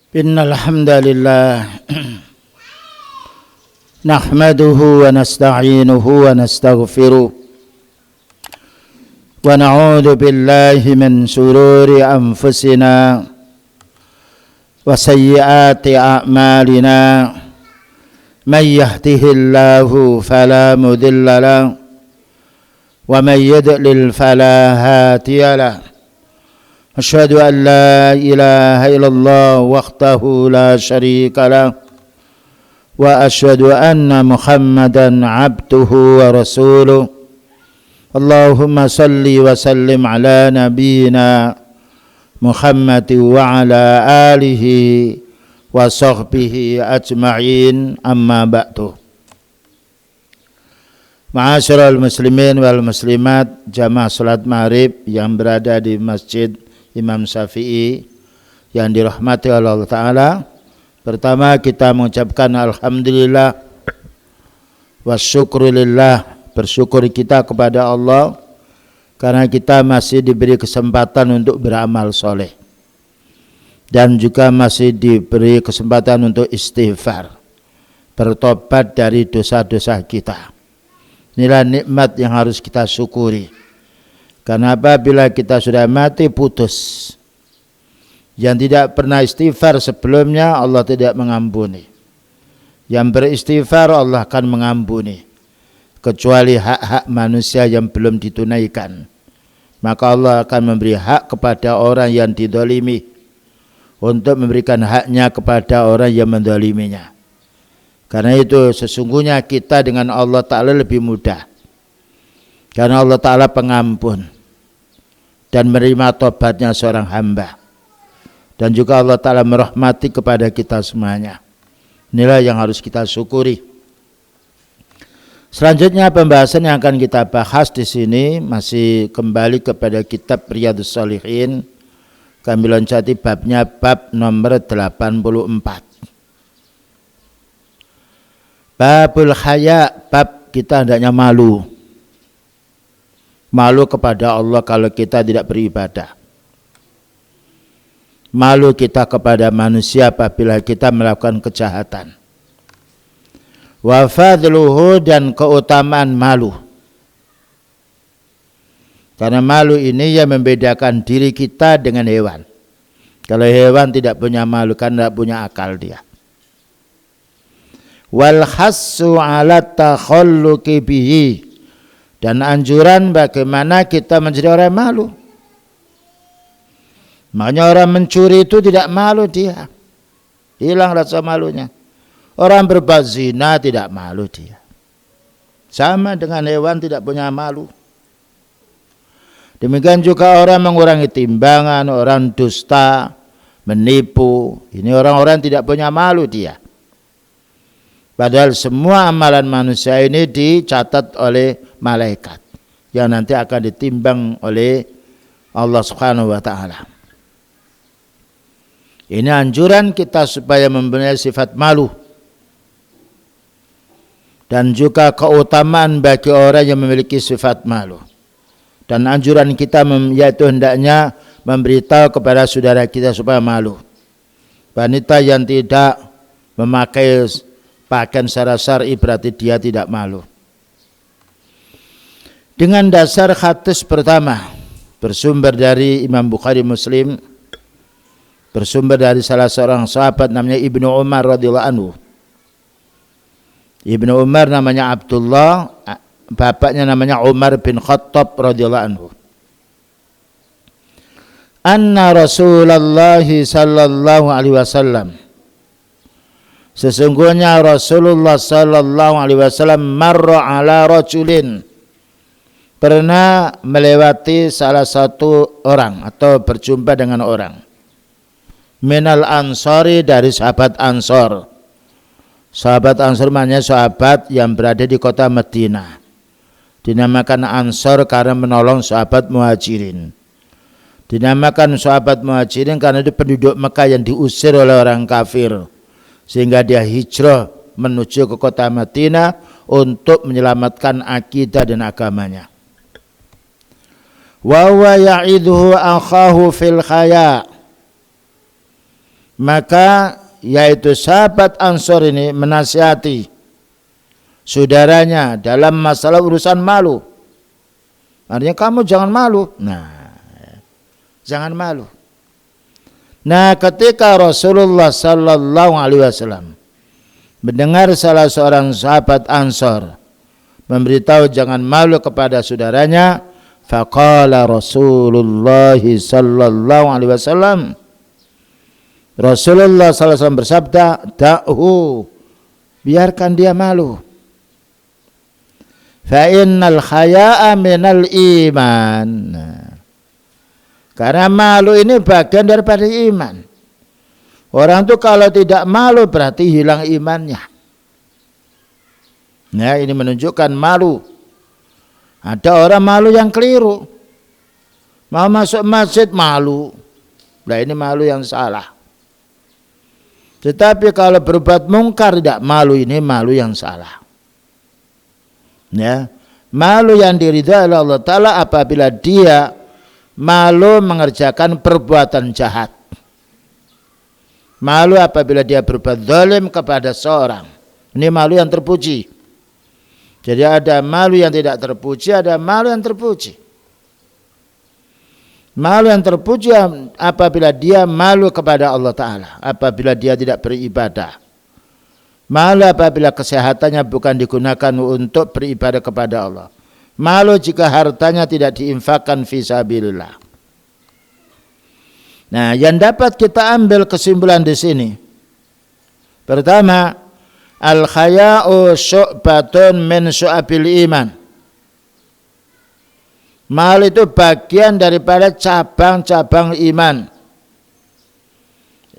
Innal hamdalillah nahmaduhu wa nasta'inuhu wa nastaghfiruh wa na'udzu billahi min shururi anfusina wa sayyiati a'malina may yahdihillahu fala mudilla lahu wa may yudlil fala hadiya lahu. Asyhadu an la ilaha illallah wahdahu la syarika lah wa asyhadu anna Muhammadan abduhu wa rasuluh. Allahumma salli wa sallim ala nabiyyina Muhammad wa ala alihi wa sahbihi ajma'in, amma ba'du. Ma'asyiral muslimin wal muslimat, jamaah salat maghrib yang berada di Masjid Imam Syafi'i yang dirahmati oleh Allah Ta'ala. Pertama, kita mengucapkan alhamdulillah wa syukurillah, bersyukur kita kepada Allah karena kita masih diberi kesempatan untuk beramal soleh dan juga masih diberi kesempatan untuk istighfar, bertobat dari dosa-dosa kita. Inilah nikmat yang harus kita syukuri. Karena apabila kita sudah mati putus, yang tidak pernah istighfar sebelumnya Allah tidak mengampuni. Yang beristighfar Allah akan mengampuni, kecuali hak-hak manusia yang belum ditunaikan. Maka Allah akan memberi hak kepada orang yang didolimi untuk memberikan haknya kepada orang yang mendoliminya. Karena itu sesungguhnya kita dengan Allah Ta'ala lebih mudah, karena Allah Ta'ala pengampun dan menerima tobatnya seorang hamba, dan juga Allah Ta'ala merahmati kepada kita semuanya. Inilah yang harus kita syukuri. Selanjutnya pembahasan yang akan kita bahas di sini masih kembali kepada kitab Riyadhus Shalihin. Kami loncati babnya, bab nomor 84. Babul haya, bab kita hendaknya malu. Malu kepada Allah kalau kita tidak beribadah. Malu kita kepada manusia apabila kita melakukan kejahatan. Wa fadluhu, dan keutamaan malu. Karena malu ini yang membedakan diri kita dengan hewan. Kalau hewan tidak punya malu karena tidak punya akal dia. Wal hassu ala takhalluqi bihi, dan anjuran bagaimana kita menjadi orang malu. Makanya orang mencuri itu tidak malu dia, hilang rasa malunya. Orang berbuat zina tidak malu dia, sama dengan hewan tidak punya malu. Demikian juga orang mengurangi timbangan, orang dusta, menipu, ini orang-orang tidak punya malu dia. Padahal semua amalan manusia ini dicatat oleh malaikat yang nanti akan ditimbang oleh Allah Subhanahu wa Ta'ala. Ini anjuran kita supaya mempunyai sifat malu, dan juga keutamaan bagi orang yang memiliki sifat malu. Dan anjuran kita yaitu hendaknya memberitahu kepada saudara kita supaya malu. Wanita yang tidak memakai pakaian secara syar'i berarti dia tidak malu. Dengan dasar hadis pertama bersumber dari Imam Bukhari Muslim, bersumber dari salah seorang sahabat namanya Ibnu Umar radhiyallahu anhu. Ibnu Umar namanya Abdullah, bapaknya namanya Umar bin Khattab radhiyallahu anhu. Anna Rasulullah sallallahu alaihi wasallam, sesungguhnya Rasulullah sallallahu alaihi wasallam marra ala rajulin, pernah melewati salah satu orang atau berjumpa dengan orang, minal ansari, dari sahabat Ansor. Sahabat Ansor maknanya sahabat yang berada di kota Madinah. Dinamakan Ansor karena menolong sahabat Muhajirin. Dinamakan sahabat Muhajirin karena itu penduduk Mekah yang diusir oleh orang kafir, sehingga dia hijrah menuju ke kota Madinah untuk menyelamatkan akidah dan agamanya. Wa huwa ya'idhu akhahu fil khaya, Maka yaitu sahabat Ansor ini menasihati saudaranya dalam masalah urusan malu. Artinya kamu jangan malu. Nah, jangan malu. Nah, ketika Rasulullah sallallahu alaihi wasallam mendengar salah seorang sahabat Ansor memberitahu jangan malu kepada saudaranya, faqala Rasulullah sallallahu alaihi wasallam, Rasulullah sallallahu alaihi wasallam bersabda, da'hu, biarkan dia malu. Fa innal haya'a minal iman. Nah, karena malu ini bagian daripada iman. Orang itu kalau tidak malu berarti hilang imannya. Nah, ini menunjukkan malu. Ada orang malu yang keliru. Mau masuk masjid malu. Nah, ini malu yang salah. Tetapi kalau berbuat mungkar tidak malu, ini malu yang salah. Ya, malu yang diridhai oleh Allah Ta'ala apabila dia malu mengerjakan perbuatan jahat. Malu apabila dia berbuat zalim kepada seorang. Ini malu yang terpuji. Jadi ada malu yang tidak terpuji, ada malu yang terpuji. Malu yang terpuji apabila dia malu kepada Allah Ta'ala, apabila dia tidak beribadah. Malu apabila kesehatannya bukan digunakan untuk beribadah kepada Allah. Malu jika hartanya tidak diinfakkan fisabilillah. Nah, yang dapat kita ambil kesimpulan di sini. Pertama, al-khaya'u syu'batun min syu'abil iman. Malu itu bagian daripada cabang-cabang iman.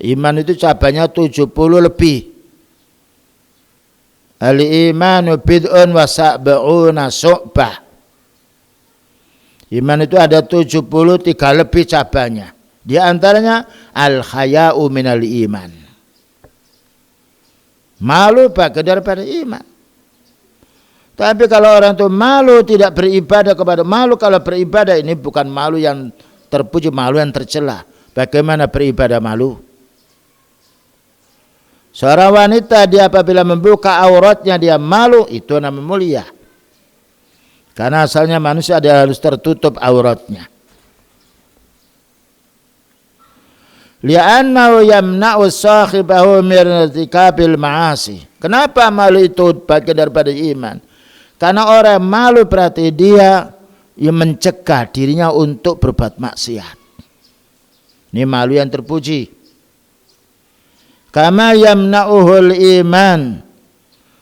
Iman itu cabangnya 70 lebih. Al-imanu bid'un wa sab'una syu'bah. Iman itu ada 73 lebih cabangnya. Di antaranya al-khaya'u minal iman. Malu bagian daripada iman. Tapi kalau orang itu malu tidak beribadah kepada malu, kalau beribadah ini bukan malu yang terpuji, malu yang tercela. Bagaimana beribadah malu? Seorang wanita dia apabila membuka auratnya dia malu, itu namanya mulia. Karena asalnya manusia adalah harus tertutup auratnya. Li'annahu yamna'u sahibahu min irtikabil ma'asi. Kenapa malu itu bagian daripada iman? Karena orang malu berarti dia yang mencegah dirinya untuk berbuat maksiat. Ini malu yang terpuji. Kama yamna'uhul iman.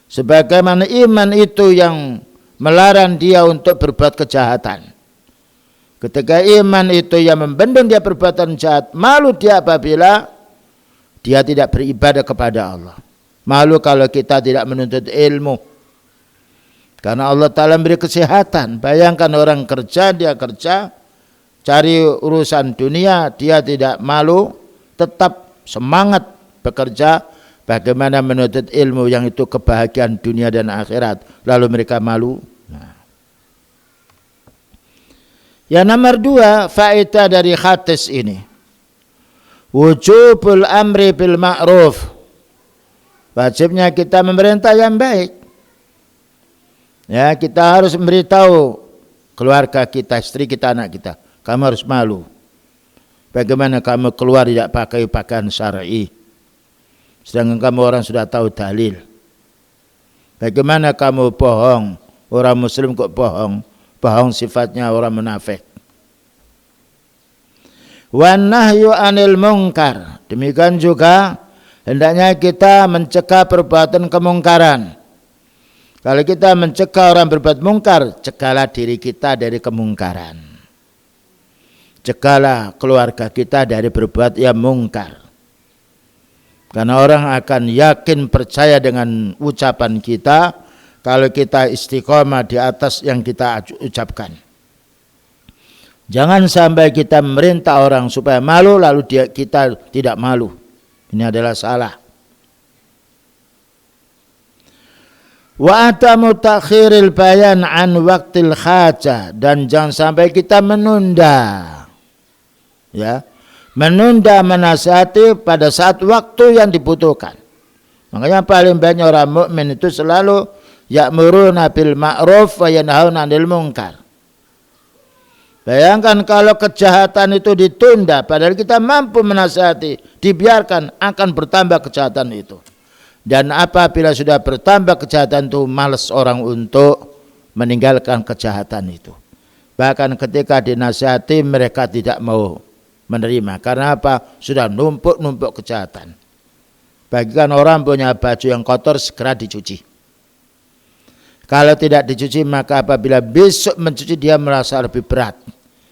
Sebagaimana iman itu yang melarang dia untuk berbuat kejahatan. Ketika iman itu yang membendung dia perbuatan jahat, malu dia apabila dia tidak beribadah kepada Allah. Malu kalau kita tidak menuntut ilmu. Karena Allah Ta'ala beri kesehatan. Bayangkan orang kerja, dia kerja, cari urusan dunia, dia tidak malu, tetap semangat bekerja. Bagaimana menuntut ilmu yang itu kebahagiaan dunia dan akhirat. Lalu mereka malu. Yang nomor 2, faedah dari hadis ini. Wujubul amri bil ma'ruf. Wajibnya kita memerintah yang baik. Ya, kita harus memberitahu keluarga kita, istri kita, anak kita. Kamu harus malu. Bagaimana kamu keluar tidak pakai pakaian syar'i? Sedangkan kamu orang sudah tahu dalil. Bagaimana kamu bohong? Orang muslim kok bohong? Bohong sifatnya orang munafik. Wan nahyu anil munkar. Demikian juga hendaknya kita mencegah perbuatan kemungkaran. Kalau kita mencegah orang berbuat mungkar, cegahlah diri kita dari kemungkaran. Cegahlah keluarga kita dari berbuat yang mungkar. Karena orang akan yakin percaya dengan ucapan kita kalau kita istiqomah di atas yang kita ucapkan. Jangan sampai kita memerintah orang supaya malu lalu kita tidak malu. Ini adalah salah. Wa atamu takhiril bayan an waqtil hajah, dan jangan sampai kita menunda. Ya. menunda menasihati pada saat waktu yang dibutuhkan. Makanya paling banyak orang mukmin itu selalu ya'muruna bil ma'ruf wa yanhauna 'anil munkar. Bayangkan kalau kejahatan itu ditunda padahal kita mampu menasihati, dibiarkan akan bertambah kejahatan itu. Dan apabila sudah bertambah kejahatan itu, malas orang untuk meninggalkan kejahatan itu. Bahkan ketika dinasihati mereka tidak mau menerima. Karena apa? Sudah numpuk-numpuk kejahatan. Bagikan orang punya baju yang kotor segera dicuci. Kalau tidak dicuci maka apabila besok mencuci dia merasa lebih berat.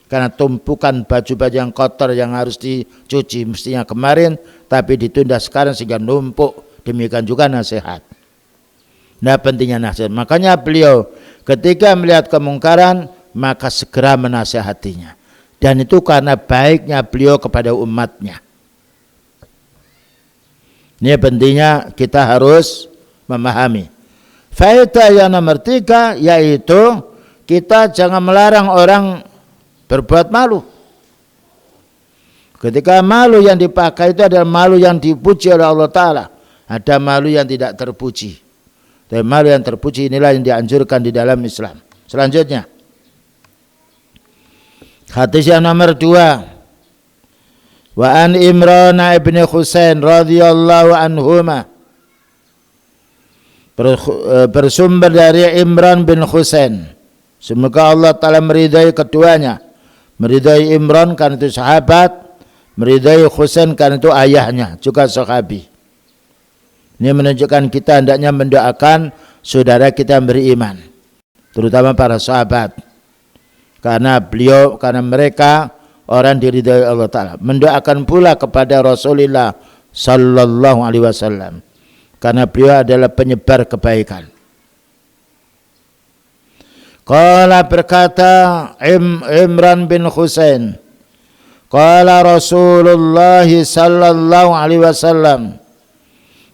Karena tumpukan baju-baju yang kotor yang harus dicuci mestinya kemarin tapi ditunda sekarang sehingga numpuk. Demikian juga nasihat. Nah, pentingnya nasihat. Makanya beliau ketika melihat kemungkaran maka segera menasihatinya. Dan itu karena baiknya beliau kepada umatnya. Ini pentingnya kita harus memahami. Faedah yang nomor 3 yaitu kita jangan melarang orang berbuat malu. Ketika malu yang dipakai itu adalah malu yang dipuji oleh Allah Ta'ala. Ada malu yang tidak terpuji. Dan malu yang terpuji inilah yang dianjurkan di dalam Islam. Selanjutnya, hadis yang nomor 2. Wa an Imran ibn Husain radhiyallahu anhuma. Bersumber dari Imran bin Husain. Semoga Allah Ta'ala meridai keduanya. Meridai Imran karena itu sahabat, meridai Husain karena itu ayahnya, juga sahabi. Ini menunjukkan kita hendaknya mendoakan saudara kita yang beriman, terutama para sahabat. Karena mereka orang diridai Allah Ta'ala. Mendoakan pula kepada Rasulullah Sallallahu Alaihi Wasallam. Karena beliau adalah penyebar kebaikan. Qala berkata Imran bin Husain. Qala Rasulullah Sallallahu Alaihi Wasallam.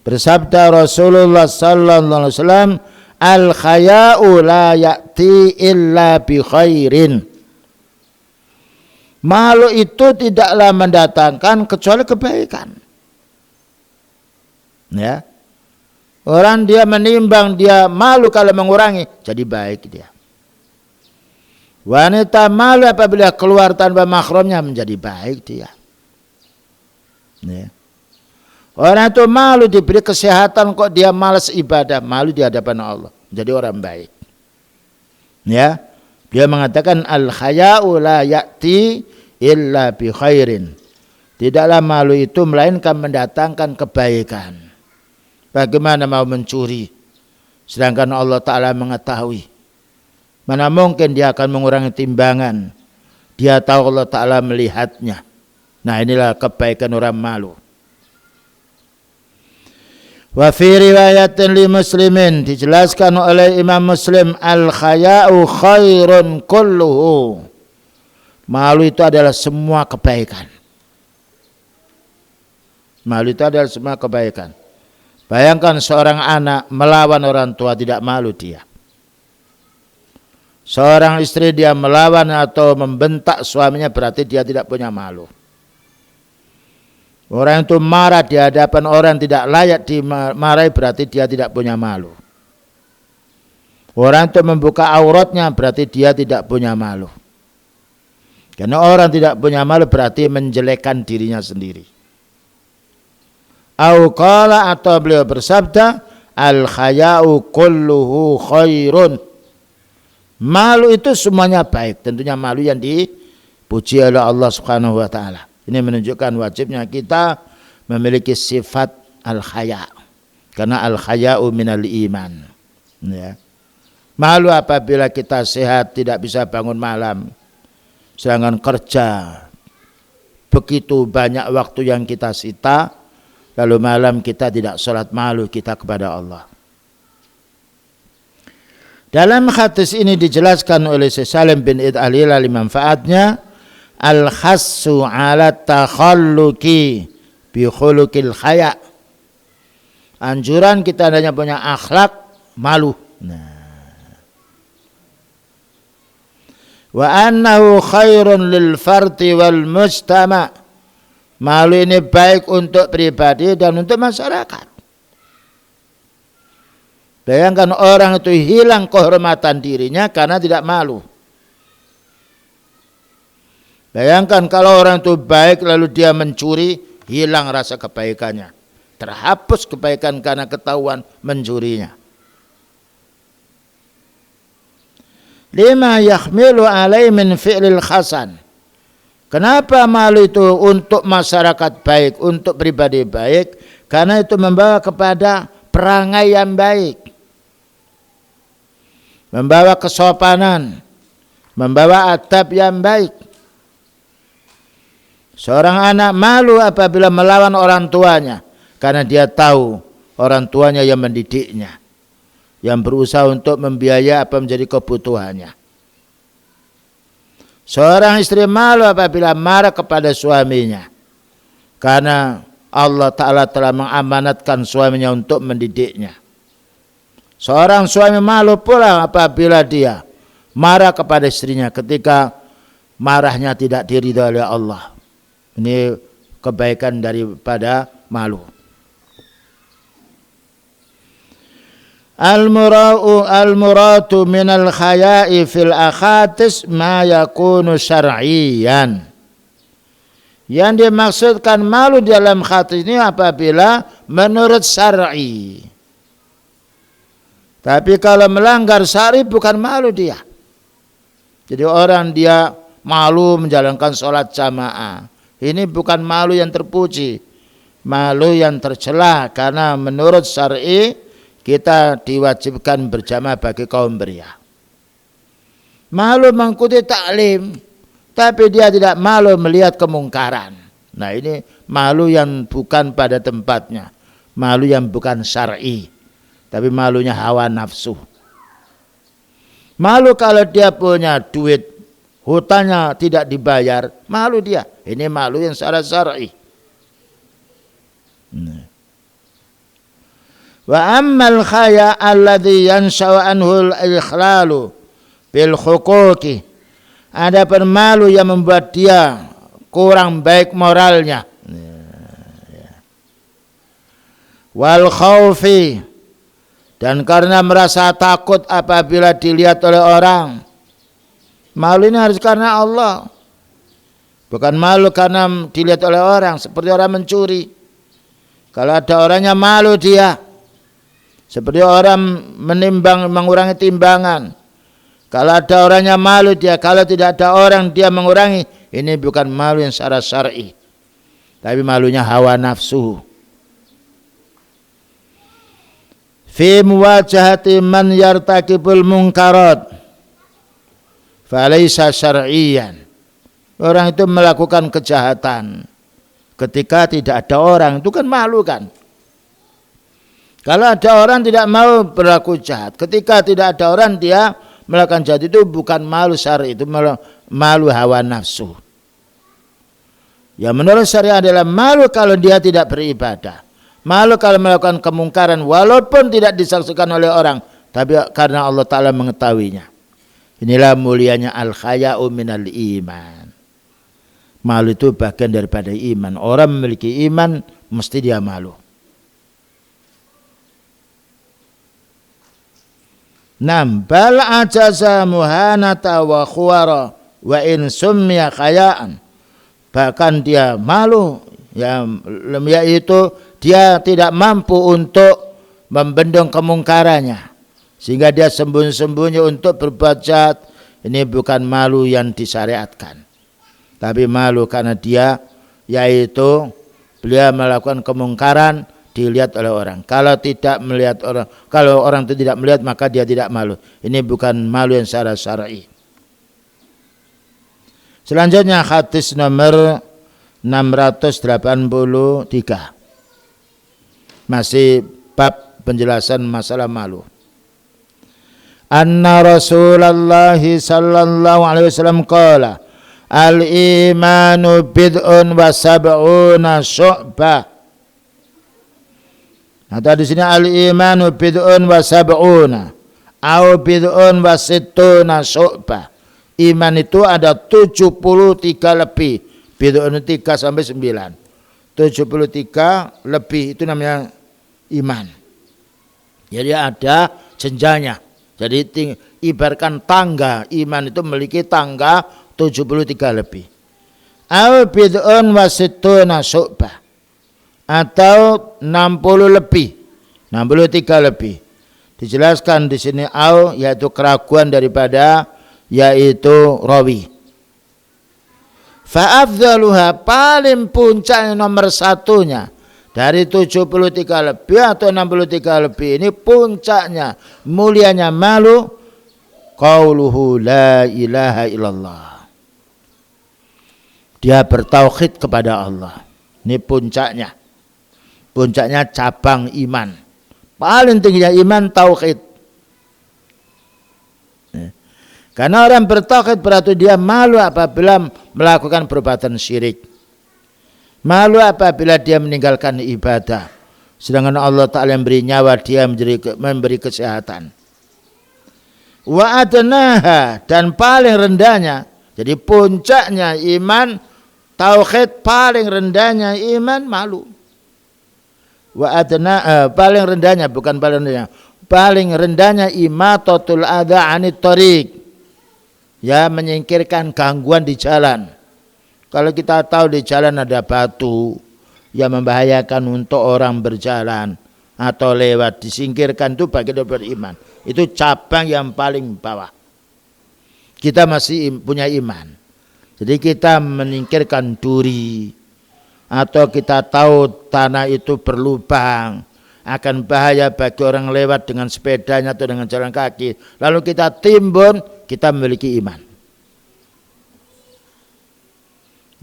Bersabda Rasulullah Sallallahu Alaihi Wasallam, al-khaya'u la ya'ti illa bi khairin. Malu itu tidaklah mendatangkan kecuali kebaikan. Ya. Orang dia menimbang, dia malu kalau mengurangi, jadi baik dia. Wanita malu apabila keluar tanpa mahramnya, menjadi baik dia. Ya. Orang itu malu diberi kesehatan kok dia malas ibadah, malu di hadapan Allah, jadi orang baik. Ya, dia mengatakan al-khaya'u la ya'ti illa bi khairin. Tidaklah malu itu melainkan mendatangkan kebaikan. Bagaimana mau mencuri sedangkan Allah Ta'ala mengetahui? Mana mungkin dia akan mengurangi timbangan? Dia tahu Allah Ta'ala melihatnya. Nah, inilah kebaikan orang malu. Wa fi riwayatin li Muslimin, dijelaskan oleh Imam Muslim, al-khaya'u khairun kulluhu. Malu itu adalah semua kebaikan. Malu itu adalah semua kebaikan. Bayangkan seorang anak melawan orang tua, tidak malu dia. Seorang istri dia melawan atau membentak suaminya, berarti dia tidak punya malu. Orang itu marah di hadapan orang tidak layak dimarahi, berarti dia tidak punya malu. Orang itu membuka auratnya, berarti dia tidak punya malu. Karena orang tidak punya malu berarti menjelekkan dirinya sendiri. Au qala, atau beliau bersabda, al-khaya'u kulluhu khairun. Malu itu semuanya baik, tentunya malu yang dipuji oleh Allah Subhanahu wa taala. Ini menunjukkan wajibnya kita memiliki sifat al-khaya. Karena al-khaya'u minal iman. Ya. Malu apabila kita sehat tidak bisa bangun malam. Sedangkan kerja begitu banyak waktu yang kita sita, lalu malam kita tidak sholat, malu kita kepada Allah. Dalam hadis ini dijelaskan oleh Syekh Salim bin Id al-Hilali manfaatnya, al-khassu ala takhalluqi bi khuluqil khaya. Anjuran kita hanya punya akhlak malu. Nah. Wa annahu khairun lil fardi wal mujtama. Malu ini baik untuk pribadi dan untuk masyarakat. Bayangkan orang itu hilang kehormatan dirinya karena tidak malu. Bayangkan kalau orang itu baik lalu dia mencuri, hilang rasa kebaikannya. Terhapus kebaikan karena ketahuan mencurinya. Lima yahmilu alai min fi'lil hasan. Kenapa malu itu untuk masyarakat baik, untuk pribadi baik? Karena itu membawa kepada perangai yang baik. Membawa kesopanan, membawa adab yang baik. Seorang anak malu apabila melawan orang tuanya karena dia tahu orang tuanya yang mendidiknya, yang berusaha untuk membiayai apa menjadi kebutuhannya. Seorang istri malu apabila marah kepada suaminya karena Allah Ta'ala telah mengamanatkan suaminya untuk mendidiknya. Seorang suami malu pula apabila dia marah kepada istrinya ketika marahnya tidak diridhai oleh Allah. Ini kebaikan daripada malu. Al-muratu minal khaya'i fil akhatis ma yakunu syar'iyan. Yang dimaksudkan malu dalam khatis ini apabila menurut syar'i. Tapi kalau melanggar syar'i bukan malu dia. Jadi orang dia malu menjalankan sholat jamaah. Ini bukan malu yang terpuji. Malu yang tercela karena menurut syar'i kita diwajibkan berjamaah bagi kaum pria. Malu mengikuti taklim, tapi dia tidak malu melihat kemungkaran. Nah ini malu yang bukan pada tempatnya. Malu yang bukan syar'i, tapi malunya hawa nafsu. Malu kalau dia punya duit, hutangnya tidak dibayar, malu dia. Ini malu yang secara syar'i. Wa ammal khaya alladhi yansha'u anhu al-ikhlalu bil huquqi. Ada malu yang membuat dia kurang baik moralnya. Wal khaufi, dan karena merasa takut apabila dilihat oleh orang. Malu ini harus karena Allah. Bukan malu karena dilihat oleh orang seperti orang mencuri. Kalau ada orangnya malu dia. Seperti orang menimbang, mengurangi timbangan. Kalau ada orangnya malu dia, kalau tidak ada orang dia mengurangi. Ini bukan malu yang secara syar'i, tapi malunya hawa nafsu. Fi muwajahati man yartakibul munkarat falaysa syar'iyan. Orang itu melakukan kejahatan ketika tidak ada orang, itu kan malu kan. Kalau ada orang tidak mau berlaku jahat, ketika tidak ada orang dia melakukan jahat, itu bukan malu syar'i, itu malu hawa nafsu. Ya menurut syariat adalah malu kalau dia tidak beribadah, malu kalau melakukan kemungkaran walaupun tidak disaksikan oleh orang, tapi karena Allah Ta'ala mengetahuinya. Inilah mulianya al-khaya'u minal iman. Malu itu bagian daripada iman. Orang memiliki iman mesti dia malu. Nam bal ajaza muhanata wa khuwara wa in summiya khayaan. Bahkan dia malu, yaitu dia tidak mampu untuk membendung kemungkarannya, sehingga dia sembunyi-sembunyi untuk berbuat jahat. Ini bukan malu yang disyariatkan, tapi malu karena dia, yaitu beliau melakukan kemungkaran dilihat oleh orang. Kalau tidak melihat orang, kalau orang itu tidak melihat maka dia tidak malu. Ini bukan malu yang secara syar'i. Selanjutnya hadis nomor 683. Masih bab penjelasan masalah malu. Anna Rasulullah sallallahu alaihi wasallam qala al-imanu bid'un wa sab'una syu'bah. Nah, di sini al-imanu bid'un wa sab'una au bid'un wa sittuna syu'bah. Iman itu ada 73 lebih. Bid'un 3 sampai 9. 73 lebih, itu namanya iman. Jadi ada jenjangnya. Jadi ibaratkan tangga, iman itu memiliki tangga 73 lebih. Au bid'un wa sittuna syu'bah, atau 60 lebih, 63 lebih. Dijelaskan di sini au yaitu keraguan daripada yaitu rawi. Fa afdaluha, paling puncaknya nomor satunya dari 73 lebih atau 63 lebih ini puncaknya mulianya malu qauluhu la ilaha illallah. Dia bertauhid kepada Allah. Ini puncaknya. Puncaknya cabang iman. Paling tingginya iman tauhid. Karena orang bertauhid berarti dia malu apabila melakukan perbuatan syirik. Malu apabila dia meninggalkan ibadah. Sedangkan Allah Ta'ala memberi nyawa, dia memberi kesehatan. Wa adnaha, dan paling rendahnya. Jadi puncaknya iman tauhid, paling rendahnya iman malu. Wa adna, paling rendahnya, bukan paling rendahnya, paling rendahnya imatatul adza anit thariq, ya menyingkirkan gangguan di jalan. Kalau kita tahu di jalan ada batu yang membahayakan untuk orang berjalan atau lewat, disingkirkan, itu bagian dari iman. Itu cabang yang paling bawah. Kita masih punya iman. Jadi kita menyingkirkan duri, atau kita tahu tanah itu berlubang, akan bahaya bagi orang lewat dengan sepedanya atau dengan jalan kaki, lalu kita timbun, kita memiliki iman.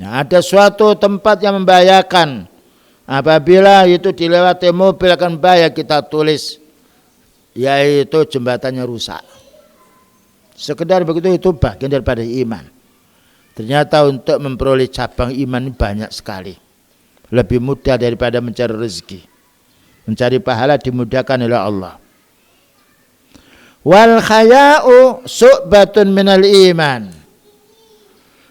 Nah, ada suatu tempat yang membahayakan, apabila itu dilewati mobil akan bahaya, kita tulis yaitu jembatannya rusak. Sekedar begitu, itu bagian daripada iman. Ternyata untuk memperoleh cabang iman banyak sekali. Lebih mudah daripada mencari rezeki. Mencari pahala dimudahkan oleh Allah. Wal khaya'u su'batun minal iman.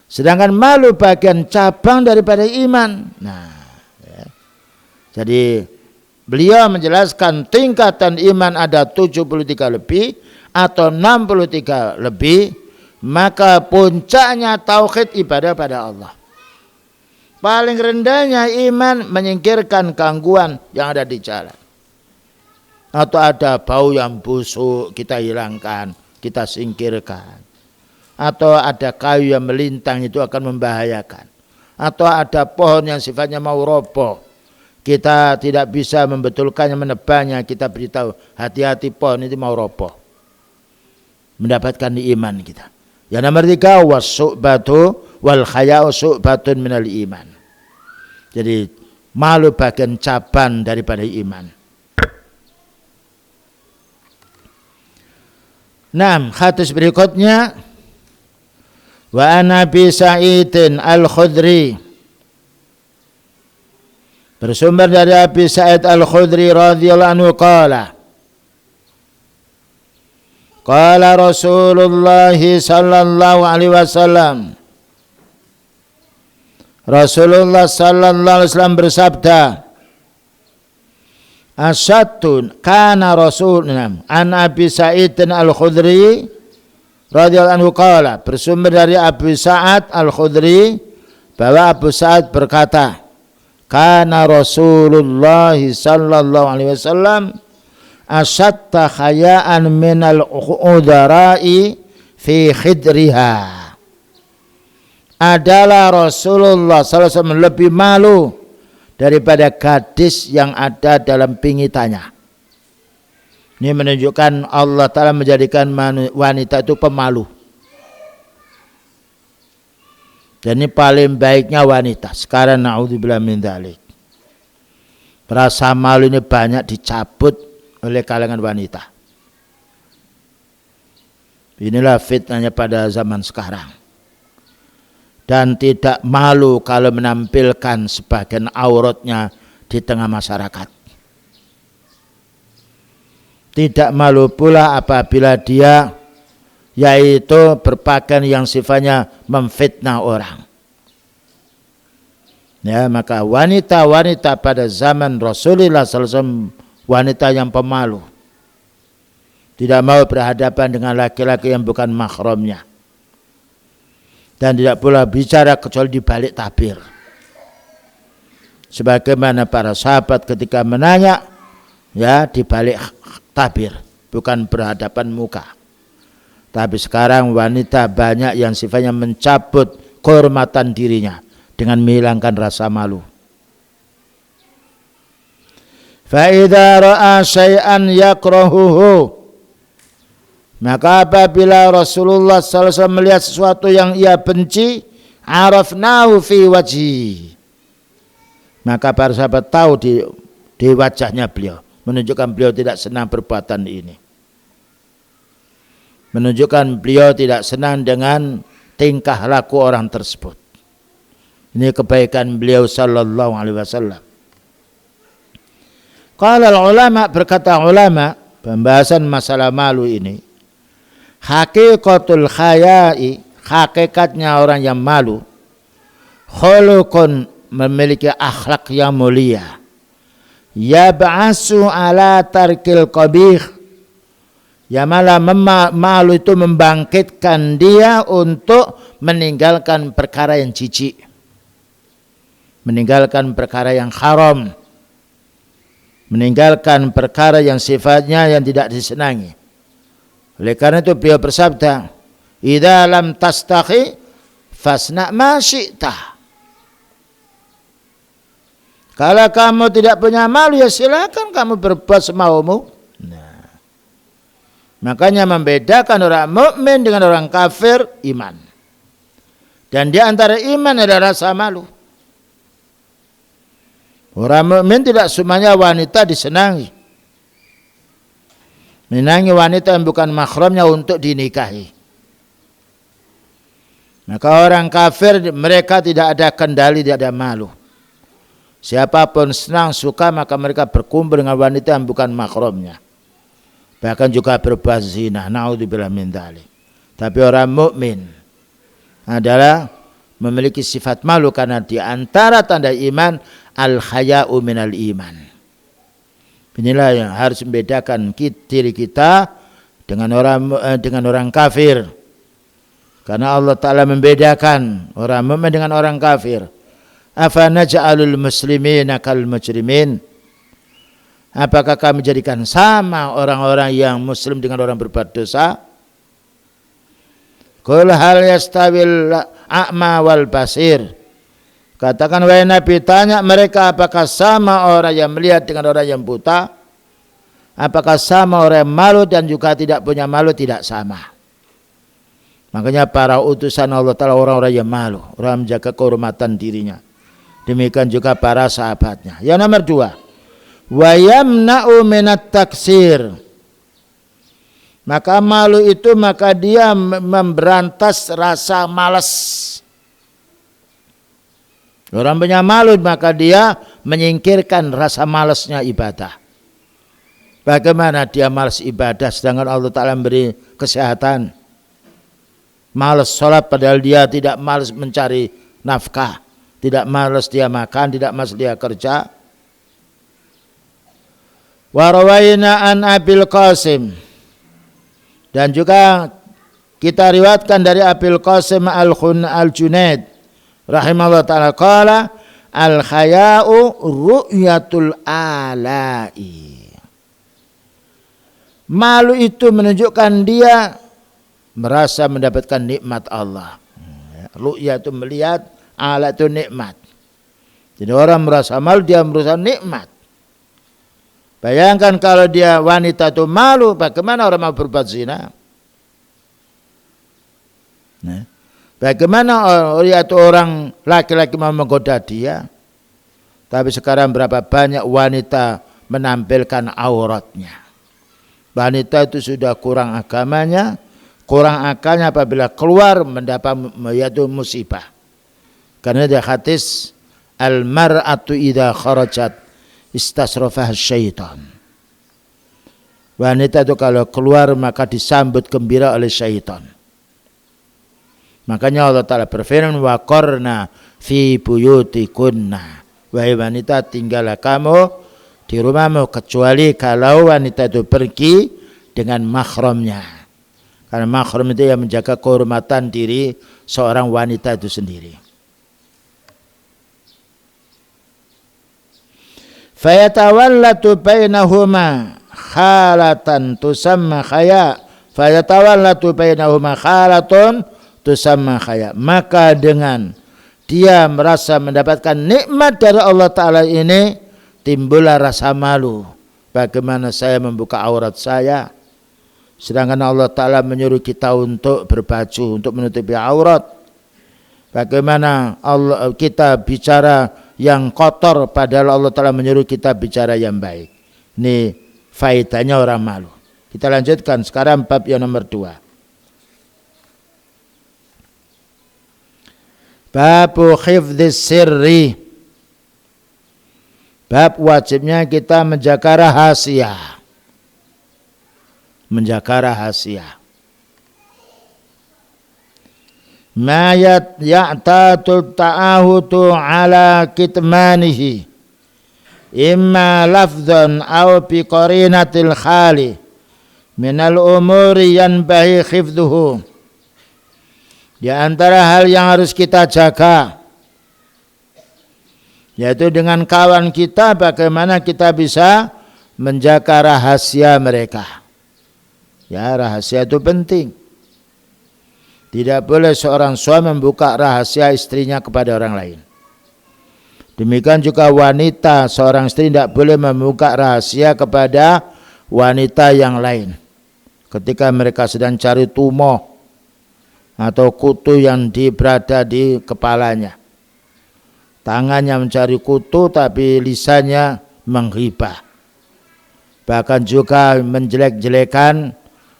Sedangkan malu bagian cabang daripada iman. Nah, ya. Jadi beliau menjelaskan tingkatan iman ada 73 lebih atau 63 lebih, maka puncaknya tauhid, ibadah pada Allah. Paling rendahnya iman menyingkirkan gangguan yang ada di jalan. Atau ada bau yang busuk, kita hilangkan, kita singkirkan. Atau ada kayu yang melintang, itu akan membahayakan. Atau ada pohon yang sifatnya mau roboh, kita tidak bisa membetulkannya, menebangnya, kita beritahu hati-hati, pohon itu mau roboh. Mendapatkan iman kita. Yang nomor 3, was-su'batu wal khaya'u su'batun minal iman. Jadi malu bagian cabang daripada iman. Nah, hadis berikutnya, wa ana bi Sa'idin al-Khudri, bersumber dari Abi Sa'id al-Khudri radhiyallahu anhu qala qala Rasulullah sallallahu alaihi wasallam, Rasulullah sallallahu alaihi wasallam bersabda, asyatun kana Rasulullah an Abi Sa'id al-Khudri radhiyallahu anhu qala, bersumber dari Abu Sa'ad al-Khudri bahwa Abu Sa'ad berkata, kana Rasulullah sallallahu alaihi wasallam asyatta khaya'an minal udara'i fi khidriha. Adalah Rasulullah sallallahu alaihi wasallam lebih malu daripada gadis yang ada dalam pingitannya. Ini menunjukkan Allah Ta'ala menjadikan wanita itu pemalu. Dan ini paling baiknya wanita. Sekarang na'udzubillah min dzalik. Rasa malu ini banyak dicabut oleh kalangan wanita. Inilah fitnahnya pada zaman sekarang. Dan tidak malu kalau menampilkan sebagian auratnya di tengah masyarakat. Tidak malu pula apabila dia yaitu berpakaian yang sifatnya memfitnah orang. Ya, maka wanita-wanita pada zaman Rasulullah SAW wanita yang pemalu. Tidak mau berhadapan dengan laki-laki yang bukan mahramnya. Dan tidak pula bicara kecuali di balik tabir. Sebagaimana para sahabat ketika menanya, ya di balik tabir, bukan berhadapan muka. Tapi sekarang wanita banyak yang sifatnya mencabut kehormatan dirinya dengan menghilangkan rasa malu. Fa idza ra'a syai'an yakrahuhu, maka apabila Rasulullah SAW melihat sesuatu yang ia benci, arafnahu fi wajhi, maka para sahabat tahu di wajahnya beliau, menunjukkan beliau tidak senang perbuatan ini, menunjukkan beliau tidak senang dengan tingkah laku orang tersebut. Ini kebaikan beliau sallallahu alaihi wasallam. Qala ulama, berkata ulama, pembahasan masalah malu ini, hakikatul khaya'i, hakikatnya orang yang malu, khuluqun, memiliki akhlak yang mulia, yab'asu ala tarkil qabih, ya malah malu itu membangkitkan dia untuk meninggalkan perkara yang jijik, meninggalkan perkara yang haram, meninggalkan perkara yang sifatnya yang tidak disenangi. Oleh karena itu beliau bersabda, idza lam tastahi fasna ma syi'ta. Kalau kamu tidak punya malu, ya silakan kamu berbuat semaumu. Nah, makanya membedakan orang mukmin dengan orang kafir iman. Dan di antara iman adalah rasa malu. Orang mukmin tidak semuanya wanita disenangi. Menangi wanita yang bukan mahramnya untuk dinikahi. Maka orang kafir mereka tidak ada kendali, tidak ada malu. Siapapun senang suka maka mereka berkumpul dengan wanita yang bukan mahramnya. Bahkan juga berbuat zina. Naudzubillah min dzalik. Tapi orang mukmin adalah memiliki sifat malu karena di antara tanda iman al-haya'u minal iman. Inilah yang harus membedakan diri kita dengan orang kafir. Karena Allah Ta'ala membedakan orang mukmin dengan orang kafir. Afa naj'alul muslimina kal mujrimin? Apakah kami jadikan sama orang-orang yang muslim dengan orang berbuat dosa? Qul hal yastawil a'ma wal basir? Katakan wahai Nabi, tanya mereka apakah sama orang yang melihat dengan orang yang buta? Apakah sama orang yang malu dan juga tidak punya malu? Tidak sama. Makanya para utusan Allah Ta'ala orang-orang yang malu, orang menjaga kehormatan dirinya. Demikian juga para sahabatnya. Yang nomor 2, wa yamna'u minat taksir. Maka malu itu maka dia memberantas rasa malas. Orang punya malu maka dia menyingkirkan rasa malasnya ibadah. Bagaimana dia malas ibadah sedangkan Allah Ta'ala memberi kesehatan? Malas sholat padahal dia tidak malas mencari nafkah. Tidak malas dia makan, tidak malas dia kerja. Wa rawaina an Abil Qasim. Dan juga kita riwayatkan dari Abil Qasim al-Junaid rahimahullah ta'ala qala al-khaya'u ru'yatul ala'i. Malu itu menunjukkan dia merasa mendapatkan nikmat Allah. Ru'ya itu melihat, ala itu nikmat. Jadi orang merasa malu, dia merasa nikmat. Bayangkan kalau dia wanita itu malu, bagaimana orang mau berbuat zina? Nah, bagaimana orang laki-laki mau menggoda dia? Tapi sekarang berapa banyak wanita menampilkan auratnya. Wanita itu sudah kurang agamanya, kurang akalnya apabila keluar mendapat yaitu musibah. Karena dia hadis al-mar'atu idza kharajat istasrafah syaitan. Wanita itu kalau keluar maka disambut gembira oleh syaitan. Makanya Allah Ta'ala berfirman wa qarna fi buyutikunna. Wahai wanita, tinggallah kamu di rumahmu kecuali kalau wanita itu pergi dengan mahramnya. Karena mahram itu yang menjaga kehormatan diri seorang wanita itu sendiri. Fayatawallatu bainahuma khalatan tusamma khaya. Fayatawallatu bainahuma khalatun tusamma khaya. Maka dengan dia merasa mendapatkan nikmat dari Allah Ta'ala ini, timbullah rasa malu. Bagaimana saya membuka aurat saya, sedangkan Allah Ta'ala menyuruh kita untuk berbaju, untuk menutupi aurat. Bagaimana kita bicara yang kotor, padahal Allah Ta'ala menyuruh kita bicara yang baik. Ini faedahnya orang malu. Kita lanjutkan sekarang bab yang nomor 2. Bab khifdhis sirri. Bab wajibnya kita menjaga rahasia. Menjaga rahasia. Ma ya'tatu ta'ahutu ala kitmanihi imma lafdhan aw bi qarinatil khali minal umuri yanbahi khifdhuhu. Di antara hal yang harus kita jaga, yaitu dengan kawan kita bagaimana kita bisa menjaga rahasia mereka. Ya, rahasia itu penting. Tidak boleh seorang suami membuka rahasia istrinya kepada orang lain. Demikian juga wanita, seorang istri tidak boleh membuka rahasia kepada wanita yang lain. Ketika mereka sedang cari tumoh atau kutu yang berada di kepalanya. Tangannya mencari kutu tapi lisannya menghibah. Bahkan juga menjelek-jelekan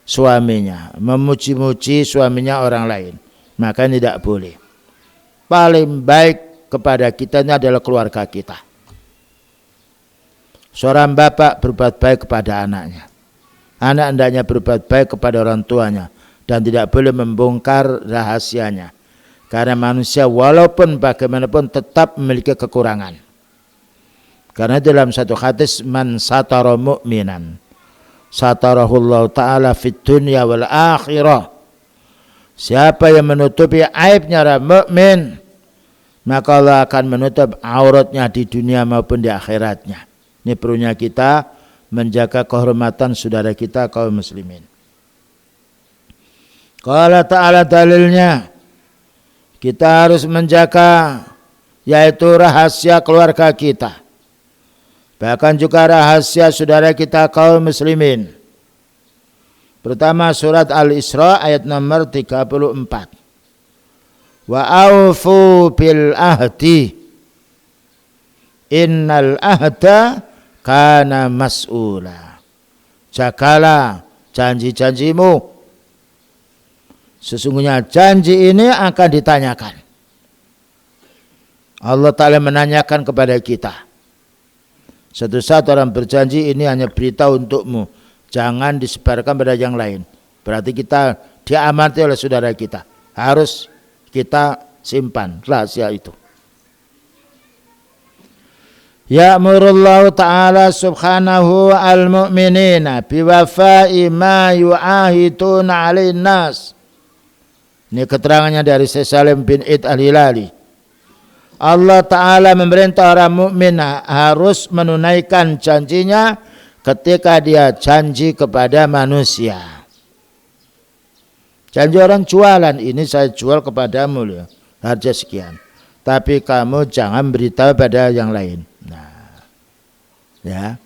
suaminya, memuji-muji suaminya orang lain. Maka tidak boleh. Paling baik kepada kita ini adalah keluarga kita. Seorang bapak berbuat baik kepada anaknya. Anak hendaknya berbuat baik kepada orang tuanya. Dan tidak boleh membongkar rahasianya. Karena manusia walaupun bagaimanapun tetap memiliki kekurangan. Karena dalam satu hadis, man satara mu'minan satarahullahu ta'ala fid dunya wal akhirah. Siapa yang menutupi aibnya orang mukmin, maka Allah akan menutup auratnya di dunia maupun di akhiratnya. Ini perlunya kita menjaga kehormatan saudara kita kaum muslimin. Qala ta'ala dalilnya, kita harus menjaga yaitu rahasia keluarga kita. Bahkan juga rahasia saudara kita kaum muslimin. Pertama surat Al-Isra ayat nomor 34. Wa aufu bil ahdi innal ahda kana mas'ula. Jagalah janji-janjimu. Sesungguhnya janji ini akan ditanyakan. Allah Ta'ala menanyakan kepada kita. Suatu saat orang berjanji, ini hanya berita untukmu. Jangan disebarkan pada yang lain. Berarti kita diamati oleh saudara kita. Harus kita simpan rahasia itu. Ya'murullahu ta'ala subhanahu al-mu'minina biwafa'i ma yu'ahiduna 'alain nas. Ini keterangannya dari Syekh Salim bin Id al-Hilali. Allah Ta'ala memerintah orang mukmin harus menunaikan janjinya ketika dia janji kepada manusia. Janji orang jualan, ini saya jual kepadamu loh, harga sekian. Tapi kamu jangan beritahu pada yang lain. Nah, ya,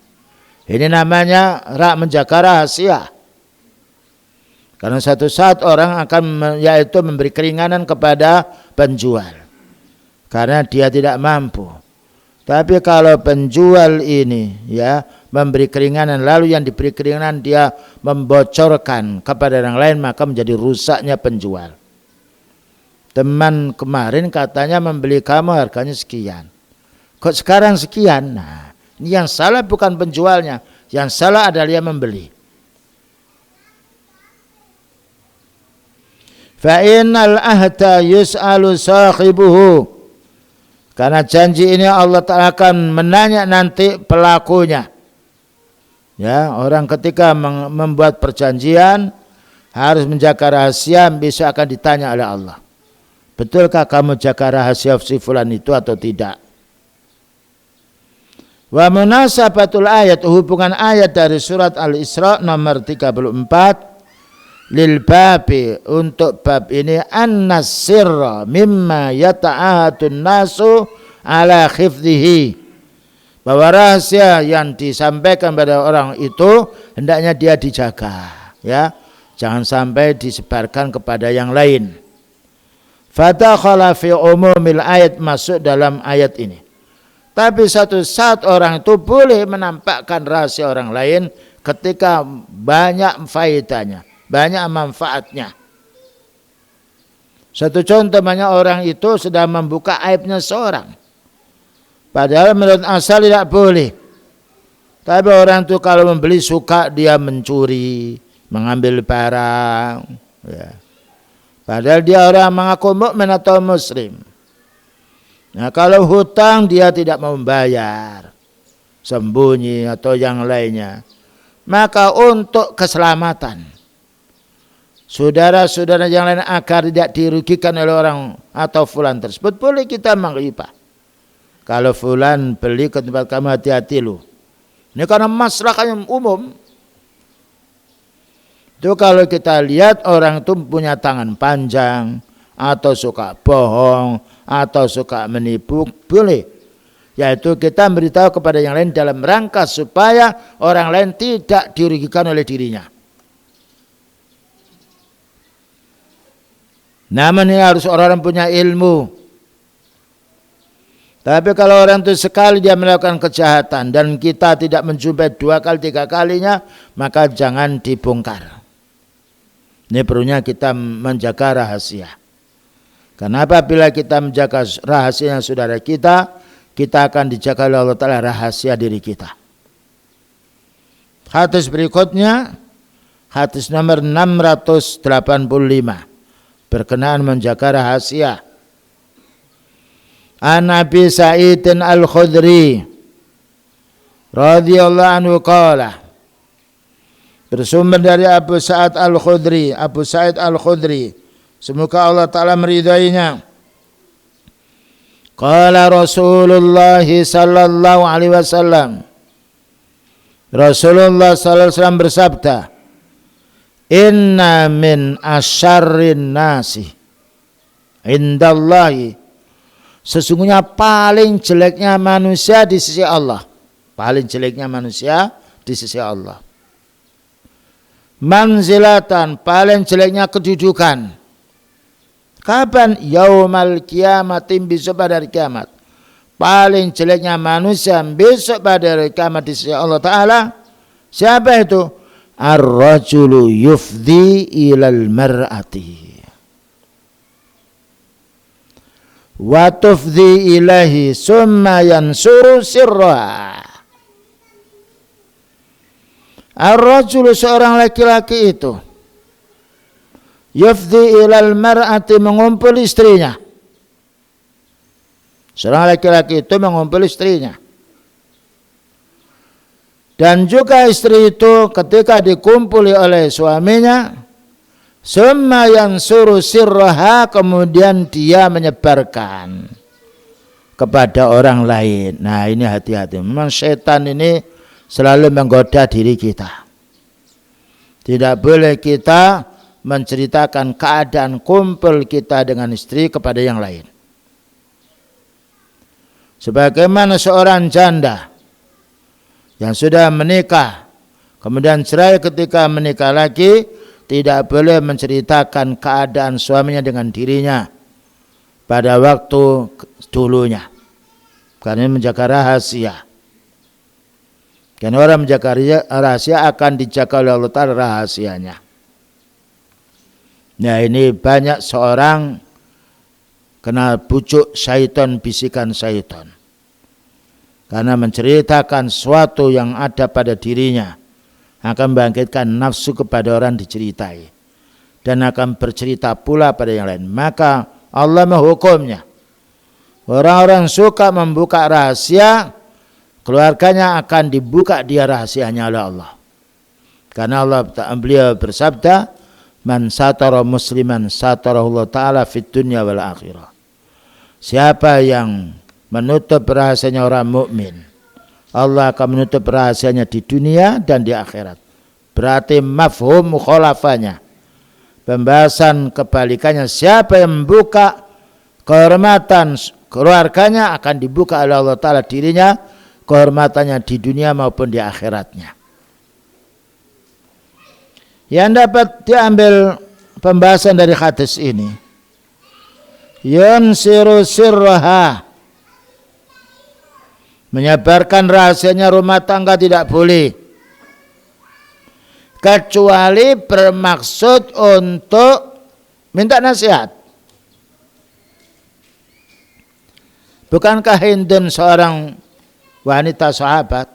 ini namanya menjaga rahasia. Karena satu saat orang akan yaitu memberi keringanan kepada penjual. Karena dia tidak mampu. Tapi kalau penjual ini ya memberi keringanan, lalu yang diberi keringanan dia membocorkan kepada orang lain, maka menjadi rusaknya penjual. Teman kemarin katanya membeli kamu harganya sekian. Kok sekarang sekian? Nah, ini yang salah bukan penjualnya. Yang salah adalah yang membeli. Fa innal ahda yus'alu sahibuhu Karena janji ini Allah Ta'ala akan menanya nanti pelakunya. Ya, orang ketika membuat perjanjian harus menjaga rahasia, besok akan ditanya oleh Allah. Betulkah kamu jaga rahasia si fulan itu atau tidak? Wa munasabatul ayat, hubungan ayat dari surat Al-Isra nomor 34 lil babi, untuk bab ini annas sirra mimma yata'ahatun nasu ala khifdhihi, bahwa rahasia yang disampaikan pada orang itu hendaknya dia dijaga, ya, jangan sampai disebarkan kepada yang lain. Fadakhala fi umumil ayat, masuk dalam ayat ini. Tapi satu saat orang itu boleh menampakkan rahasia orang lain ketika banyak faedahnya, banyak manfaatnya. Satu contoh, banyak orang itu sedang membuka aibnya seorang, padahal menurut asal tidak boleh. Tapi orang itu kalau membeli suka dia mencuri, mengambil barang, ya. Padahal dia orang mengaku mukmin atau muslim. Nah, kalau hutang dia tidak mau membayar, sembunyi atau yang lainnya, maka untuk keselamatan saudara-saudara yang lain agar tidak dirugikan oleh orang atau fulan tersebut, boleh kita menghibah. Kalau fulan beli ke tempat kamu, hati-hati lu. Ini karena masalah yang umum. Itu kalau kita lihat orang itu punya tangan panjang atau suka bohong atau suka menipu, boleh. Yaitu kita memberitahu kepada yang lain dalam rangka supaya orang lain tidak dirugikan oleh dirinya. Namun ini harus orang punya ilmu. Tapi kalau orang itu sekali dia melakukan kejahatan dan kita tidak menjumpai 2 kali 3 kalinya, maka jangan dibongkar. Ini perlunya kita menjaga rahasia. Karena apabila kita menjaga rahasia saudara kita, kita akan dijaga oleh Allah Ta'ala rahasia diri kita. Hadis berikutnya, hadis nomor 685, berkenaan menjaga rahasia. An Abi Sa'idin Al-Khudri radhiyallahu anhu qala, bersumber dari Abu Sa'id Al-Khudri, Abu Sa'id Al-Khudri, semoga Allah Ta'ala meridainya. Qala Rasulullah sallallahu alaihi wasallam, Rasulullah sallallahu alaihi wasallam bersabda, inna min asyarrin nasi indallahi, sesungguhnya paling jeleknya manusia di sisi Allah, paling jeleknya manusia di sisi Allah. Manzilatan, paling jeleknya kedudukan. Kapan? Yaumal kiamatin, besok pada hari kiamat. Paling jeleknya manusia besok pada hari kiamat di sisi Allah Ta'ala, siapa itu? Ar-rajulu yufdi ilal mar'ati wa tufdi ilahi summa yansuru sirra. Ar-rajulu, seorang laki-laki itu, yufdi ilal mar'ati, mengumpul istrinya. Seorang laki-laki itu mengumpul istrinya. Dan juga istri itu ketika dikumpuli oleh suaminya, summa yansuru sirraha, kemudian dia menyebarkan kepada orang lain. Nah, ini hati-hati. Memang setan ini selalu menggoda diri kita. Tidak boleh kita menceritakan keadaan kumpul kita dengan istri kepada yang lain. Sebagaimana seorang janda yang sudah menikah kemudian cerai ketika menikah lagi, tidak boleh menceritakan keadaan suaminya dengan dirinya pada waktu dulunya, karena menjaga rahasia. Karena orang menjaga rahasia akan dijaga oleh Allah Ta'ala rahasianya. Nah, ini banyak seorang kena bujuk syaitan, bisikan syaitan, karena menceritakan sesuatu yang ada pada dirinya akan membangkitkan nafsu kepada orang diceritai dan akan bercerita pula pada yang lain. Maka Allah menghukumnya. Orang-orang suka membuka rahasia keluarganya akan dibuka dia rahasianya oleh Allah. Karena beliau bersabda, man satara musliman satarahullah ta'ala fid dunya wal akhirah. Siapa yang menutup rahasianya orang mukmin, Allah akan menutup rahasianya di dunia dan di akhirat. Berarti mafhum mukhalafanya, pembahasan kebalikannya, siapa yang membuka kehormatan keluarganya akan dibuka oleh Allah Ta'ala dirinya kehormatannya di dunia maupun di akhiratnya. Yang dapat diambil pembahasan dari hadis ini, yunsiru sirraha, menyebarkan rahasianya rumah tangga tidak boleh, kecuali bermaksud untuk minta nasihat. Bukankah Hindun seorang wanita sahabat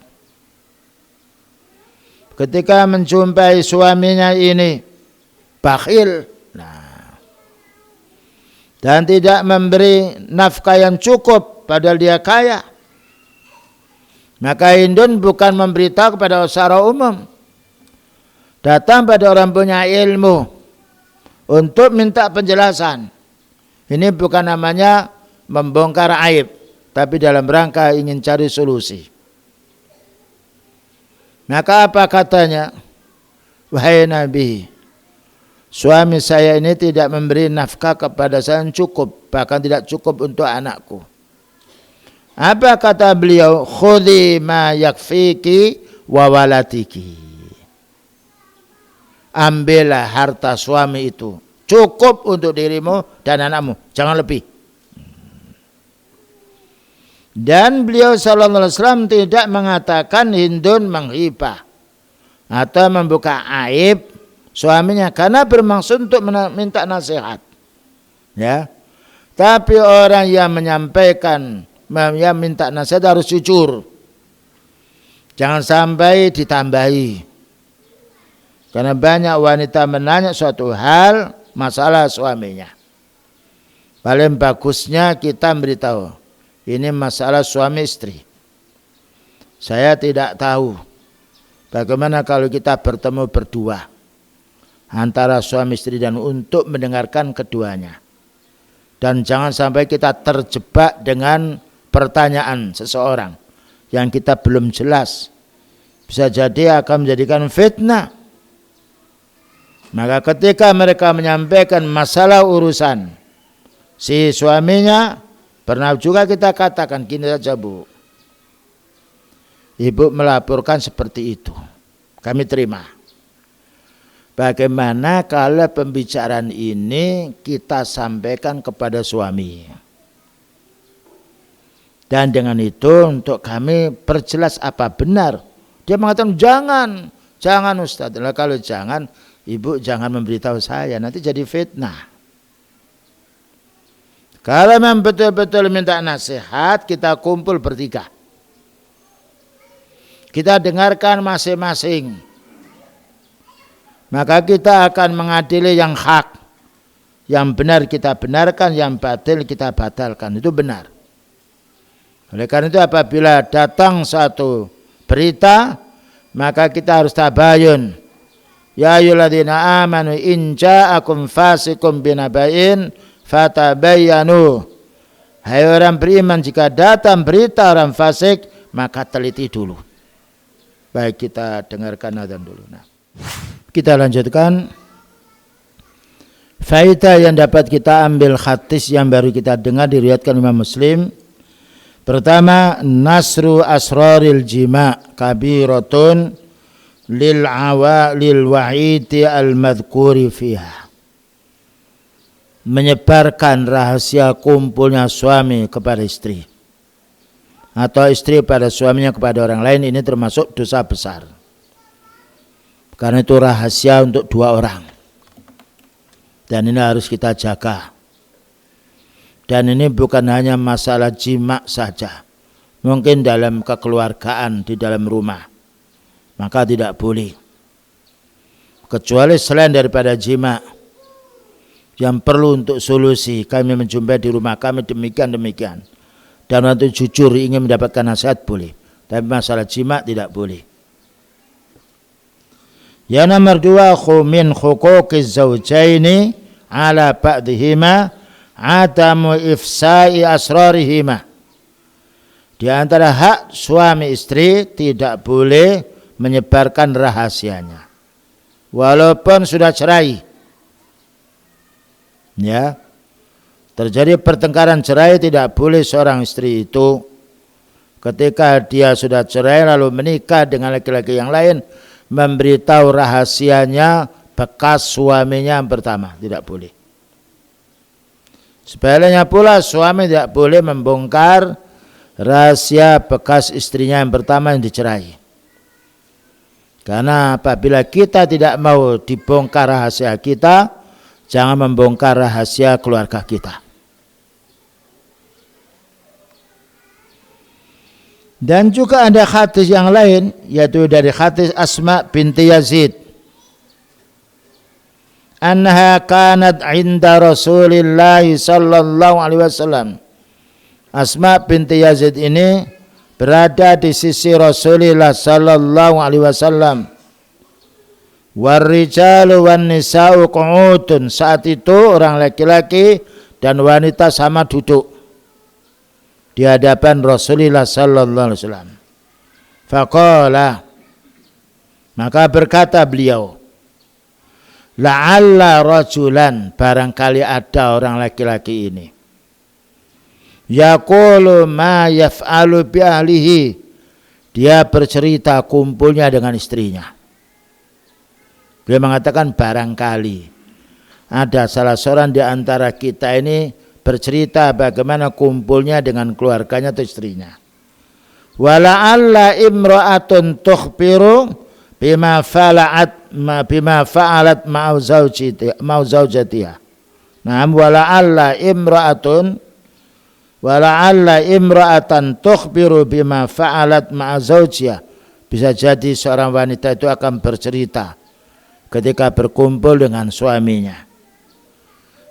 ketika menjumpai suaminya ini bakhil dan tidak memberi nafkah yang cukup padahal dia kaya, maka Hindun bukan memberitahu kepada secara umum, datang pada orang punya ilmu untuk minta penjelasan. Ini bukan namanya membongkar aib, tapi dalam rangka ingin cari solusi. Maka apa katanya? Wahai Nabi, suami saya ini tidak memberi nafkah kepada saya yang cukup, bahkan tidak cukup untuk anakku. Apa kata beliau? Khudhi ma yakfiki wa walatiki. Ambillah harta suami itu, cukup untuk dirimu dan anakmu, jangan lebih. Dan beliau sallallahu alaihi wasallam tidak mengatakan Hindun menghibah atau membuka aib suaminya karena bermaksud untuk minta nasihat. Ya. Tapi orang yang menyampaikan, yang minta nasihat harus jujur. Jangan sampai ditambahi. Karena banyak wanita menanya suatu hal masalah suaminya. Paling bagusnya kita beritahu, ini masalah suami istri. Saya tidak tahu bagaimana kalau kita bertemu berdua antara suami istri dan untuk mendengarkan keduanya. Dan jangan sampai kita terjebak dengan pertanyaan seseorang yang kita belum jelas. Bisa jadi akan menjadikan fitnah. Maka ketika mereka menyampaikan masalah urusan si suaminya, pernah juga kita katakan gini saja, Bu. Ibu melaporkan seperti itu. Kami terima. Bagaimana kalau pembicaraan ini kita sampaikan kepada suami? Dan dengan itu untuk kami perjelas apa benar. Dia mengatakan jangan Ustaz. Nah, kalau jangan, Ibu jangan memberitahu saya, nanti jadi fitnah. Kalau memang betul-betul minta nasihat, kita kumpul bertiga. Kita dengarkan masing-masing. Maka kita akan mengadili yang hak. Yang benar kita benarkan, yang batil kita batalkan. Itu benar. Oleh karena itu apabila datang satu berita, maka kita harus tabayun. Ya ayyuhalladzina amanu in ja'akum fasiqun binaba'in fatabayyanu. Hai orang beriman, jika datang berita orang fasik, maka teliti dulu. Baik, kita dengarkan adzan dulu. Nah, kita lanjutkan. Faedah yang dapat kita ambil hadis yang baru kita dengar diriwayatkan Imam Muslim. Pertama, nasru asraril jima' kabiratun lil wa'idi al madhkuri fiha. Menyebarkan rahasia kumpulnya suami kepada istri atau istri pada suaminya kepada orang lain, ini termasuk dosa besar. Karena itu rahasia untuk dua orang. Dan ini harus kita jaga. Dan ini bukan hanya masalah jima saja. Mungkin dalam kekeluargaan di dalam rumah, maka tidak boleh. Kecuali selain daripada jima yang perlu untuk solusi, kami menjumpai di rumah kami demikian. dan untuk jujur ingin mendapatkan nasihat boleh, tapi masalah jima tidak boleh. Yang nomor 2, min huquqiz zaujaini ala ba'dihima adamu ifsa'i asrarihima. Di antara hak suami istri tidak boleh menyebarkan rahasianya walaupun sudah cerai. Ya, terjadi pertengkaran cerai, tidak boleh seorang istri itu ketika dia sudah cerai lalu menikah dengan laki-laki yang lain memberitahu rahasianya bekas suaminya yang pertama, tidak boleh. Sebaliknya pula suami tidak boleh membongkar rahasia bekas istrinya yang pertama yang dicerai. Karena apabila kita tidak mau dibongkar rahasia kita, jangan membongkar rahasia keluarga kita. Dan juga ada hadis yang lain, yaitu dari hadis Asma binti Yazid. Annaha kanat inda Rasulillah sallallahu alaihi wasallam. Asma binti Yazid ini berada di sisi Rasulullah sallallahu alaihi wasallam. Warrijalu wan nisa'u qu'udun. Saat itu orang laki-laki dan wanita sama duduk di hadapan Rasulullah sallallahu alaihi wasallam. Faqala, maka berkata beliau, la'alla rajulan, barangkali ada orang laki-laki ini, yaqulu ma yaf'alu bi ahlihi, dia bercerita kumpulnya dengan istrinya. Dia mengatakan barangkali ada salah seorang di antara kita ini bercerita bagaimana kumpulnya dengan keluarganya atau istrinya. Wala'alla imra'atun tukhbiru bima fa'alat ma'u zawjatiha. Nah, wala'alla imra'atan tukhbiru bima fa'alat ma'a zawjiha. Bisa jadi seorang wanita itu akan bercerita ketika berkumpul dengan suaminya.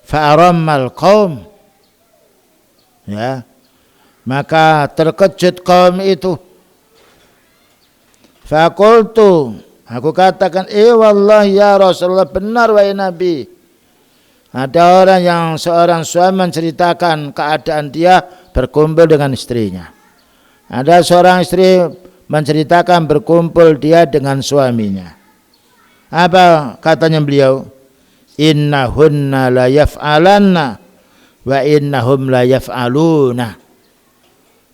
Fa'arammal qaum, ya, maka terkejut kaum itu. Faqultu, aku katakan, wallahi ya Rasulullah, benar wahai Nabi. Ada orang yang seorang suami menceritakan keadaan dia berkumpul dengan istrinya. Ada seorang istri menceritakan berkumpul dia dengan suaminya. Apa katanya beliau? Innahunna la yaf'alanna wa innahum la yaf'aluna.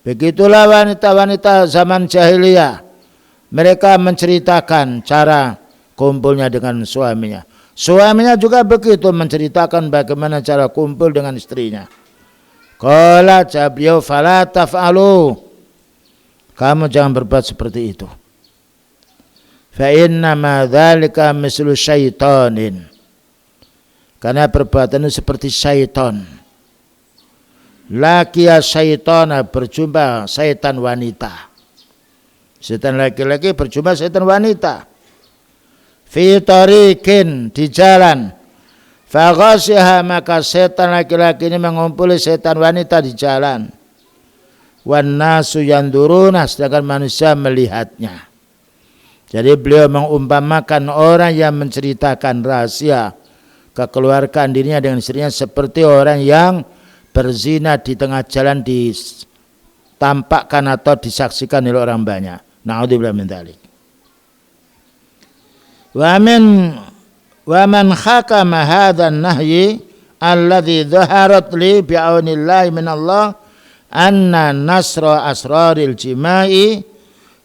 Begitulah wanita-wanita zaman jahiliyah. Mereka menceritakan cara kumpulnya dengan suaminya. Suaminya juga begitu menceritakan bagaimana cara kumpul dengan istrinya. Qala, jawab beliau, fala taf'alu, kamu jangan berbuat seperti itu. Fa inna ma dzalika mislu syaitanin, karena perbuatan itu seperti syaitan. Laqiya syaitana, berjumpa syaitan wanita. Syaitan laki-laki berjumpa syaitan wanita. Fi tariqin, di jalan. Fa ghasyaha, maka syaitan laki-laki ini mengumpuli syaitan wanita di jalan. Wan nasu yanduruna, sedangkan manusia melihatnya. Jadi beliau mengumpamakan orang yang menceritakan rahasia kekeluargaan dirinya dengan istrinya seperti orang yang berzina di tengah jalan ditampakkan atau disaksikan oleh orang banyak. Na'udzubillah min dzalik. Wa man hakama hadzal nahyi alladhi dhaharat li bi'aunillahi min Allah anna nasra asraril jima'i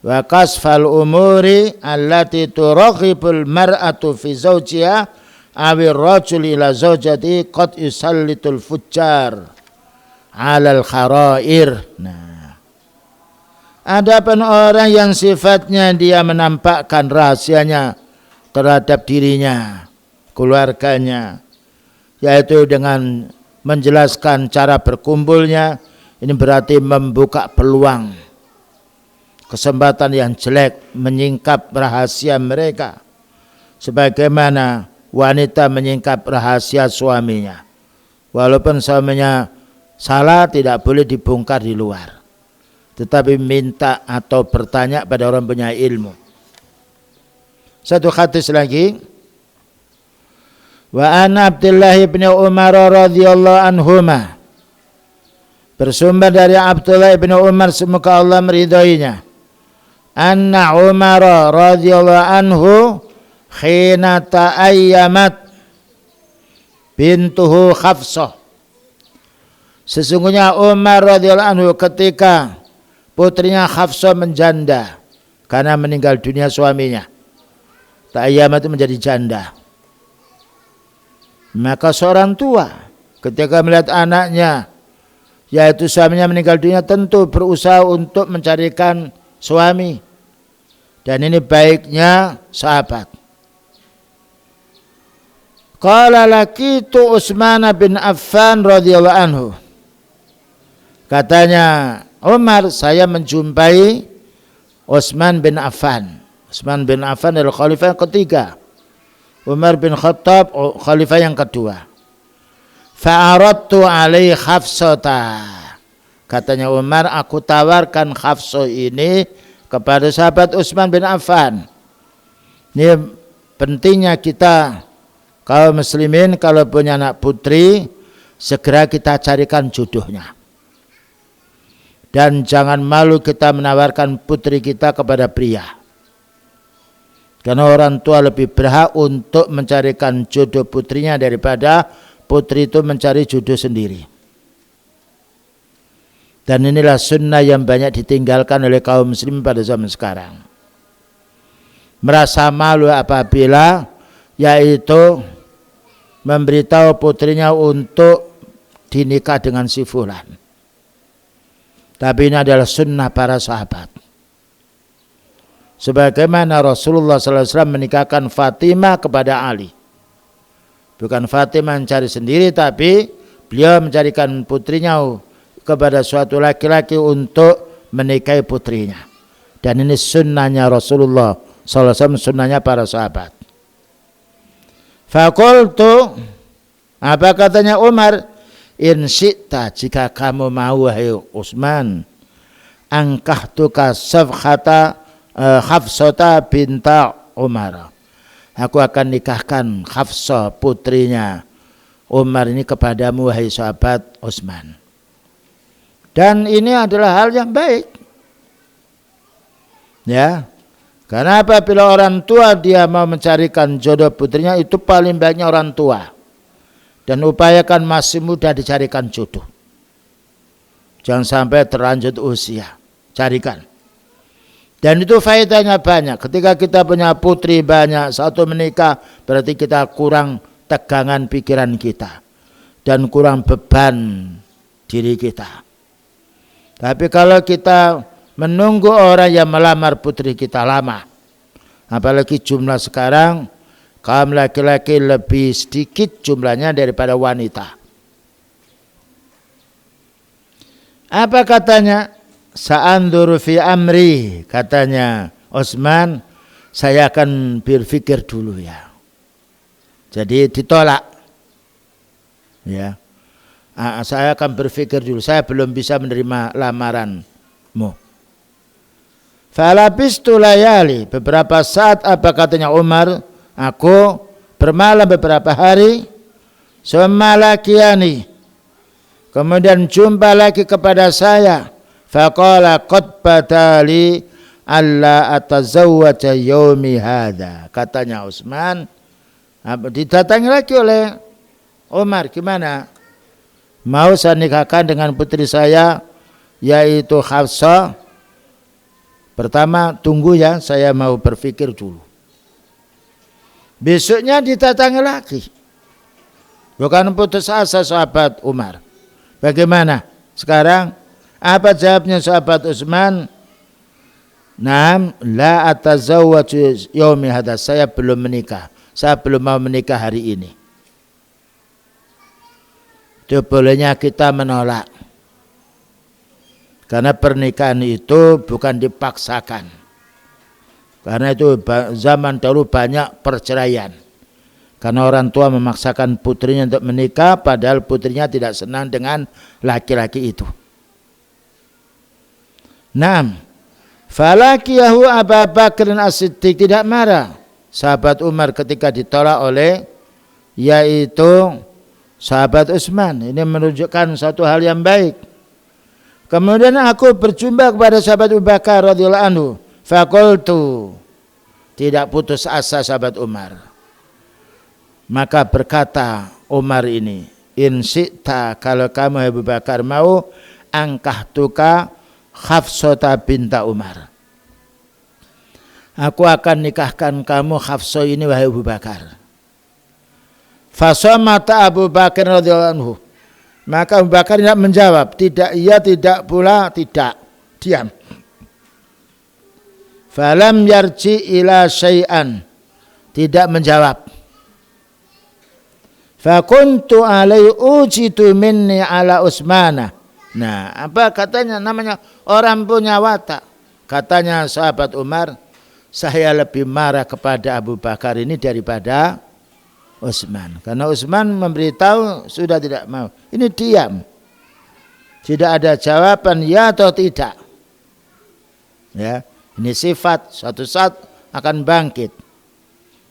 wa kasfal umuri allati turaghibul mar'atu fi zawjiha awir rajul ila zawjati qad yusallitul fujjar alal kharair. Nah, adapun orang yang sifatnya dia menampakkan rahasianya terhadap dirinya, keluarganya, yaitu dengan menjelaskan cara berkumpulnya, ini berarti membuka peluang, kesempatan yang jelek menyingkap rahasia mereka, sebagaimana wanita menyingkap rahasia suaminya. Walaupun suaminya Salah tidak boleh dibongkar di luar, tetapi minta atau bertanya pada orang punya ilmu. Satu hadis lagi. Wa an Abdullah bin Umar radhiyallahu anhuma. Bersumber dari Abdullah bin Umar, semoga Allah meridhoinya. Anna Umar radhiyallahu anhu khina ta'ayyamat bintuhu Hafsah. Sesungguhnya Umar radhiyallahu anhu ketika putrinya Hafsah menjanda karena meninggal dunia suaminya. Ta'ayyamat itu menjadi janda. Maka seorang tua ketika melihat anaknya, yaitu suaminya meninggal dunia, tentu berusaha untuk mencarikan suami. Dan ini baiknya sahabat. Qala laqitu Utsman bin Affan radhiyallahu anhu. Katanya Umar, saya menjumpai Utsman bin Affan. Utsman bin Affan adalah khalifah yang ketiga. Umar bin Khattab khalifah yang kedua. Fa'aradtu alaihi Hafsata. Katanya Umar, aku tawarkan Hafsah ini kepada sahabat Utsman bin Affan. Ini pentingnya kita kaum muslimin kalau punya anak putri, segera kita carikan jodohnya. Dan jangan malu kita menawarkan putri kita kepada pria. Karena orang tua lebih berhak untuk mencarikan jodoh putrinya daripada putri itu mencari jodoh sendiri. Dan inilah sunnah yang banyak ditinggalkan oleh kaum muslim pada zaman sekarang. Merasa malu apabila yaitu memberitahu putrinya untuk dinikah dengan si fulan. Tapi ini adalah sunnah para sahabat. Sebagaimana Rasulullah SAW menikahkan Fatimah kepada Ali. Bukan Fatimah mencari sendiri, tapi beliau mencarikan putrinya kepada suatu laki-laki untuk menikahi putrinya. Dan ini sunnahnya Rasulullah SAW, sunnahnya para sahabat. Fakultu, apa katanya Umar? In syi'ta, jika kamu mau wahai Utsman, angkahtuka safhata Hafsata binta Umar. Aku akan nikahkan Hafsah putrinya Umar ini kepadamu wahai sahabat Utsman. Dan ini adalah hal yang baik. Ya. Karena apabila orang tua dia mau mencarikan jodoh putrinya, itu paling baiknya orang tua. Dan upayakan masih muda dicarikan jodoh. Jangan sampai terlanjut usia. Carikan. Dan itu faedahnya banyak. Ketika kita punya putri banyak, satu menikah, berarti kita kurang tegangan pikiran kita. Dan kurang beban diri kita. Tapi kalau kita menunggu orang yang melamar putri kita lama, apalagi jumlah sekarang, kaum laki-laki lebih sedikit jumlahnya daripada wanita. Apa katanya? Sa'anduru fi amri, katanya Utsman, saya akan berpikir dulu ya. Jadi ditolak. Ya. Saya akan berpikir dulu, saya belum bisa menerima lamaranmu. Falabistu layali, beberapa saat, apa katanya Umar, aku bermalam beberapa hari, semalakiani, kemudian jumpa lagi kepada saya. Faqala qad badali alla atazawwaja yaumi hadza. Katanya Utsman, didatangi lagi oleh Umar, gimana? Mau saya nikahkan dengan putri saya yaitu Hafsah. Pertama, tunggu ya, saya mau berpikir dulu. Besoknya didatangi lagi. Bukan putus asa sahabat Umar. Bagaimana sekarang? Apa jawabnya sahabat Utsman? Naam, la atazawwaju yaumi hadza. Saya belum menikah. Saya belum mau menikah hari ini. Itu bolehnya kita menolak. Karena pernikahan itu bukan dipaksakan. Karena itu zaman dahulu banyak perceraian. Karena orang tua memaksakan putrinya untuk menikah padahal putrinya tidak senang dengan laki-laki itu. Naam. Falakiyahu Abu Bakr As-Siddiq, tidak marah sahabat Umar ketika ditolak oleh yaitu sahabat Utsman. Ini menunjukkan satu hal yang baik. Kemudian aku berjumpa kepada sahabat Abu Bakar radhiyallahu anhu. Faqultu, tidak putus asa sahabat Umar. Maka berkata Umar ini, in syi'ta, kalau kamu Abu Bakar mau, angkahtuka Hafsata binta Umar. Aku akan nikahkan kamu Hafsah ini wahai Abu Bakar. Fasamata Abu Bakar radhiyallahu anhu. Maka Abu Bakar tidak menjawab, tidak iya, tidak pula tidak, diam. Falam yarji ila syai'an, tidak menjawab. Fakuntu alai ujitu minni ala Utsmana. Nah, apa katanya, namanya orang punya watak. Katanya sahabat Umar, saya lebih marah kepada Abu Bakar ini daripada Utsman. Karena Utsman memberitahu sudah tidak mau. Ini diam. Tidak ada jawaban ya atau tidak. Ya, ini sifat suatu saat akan bangkit.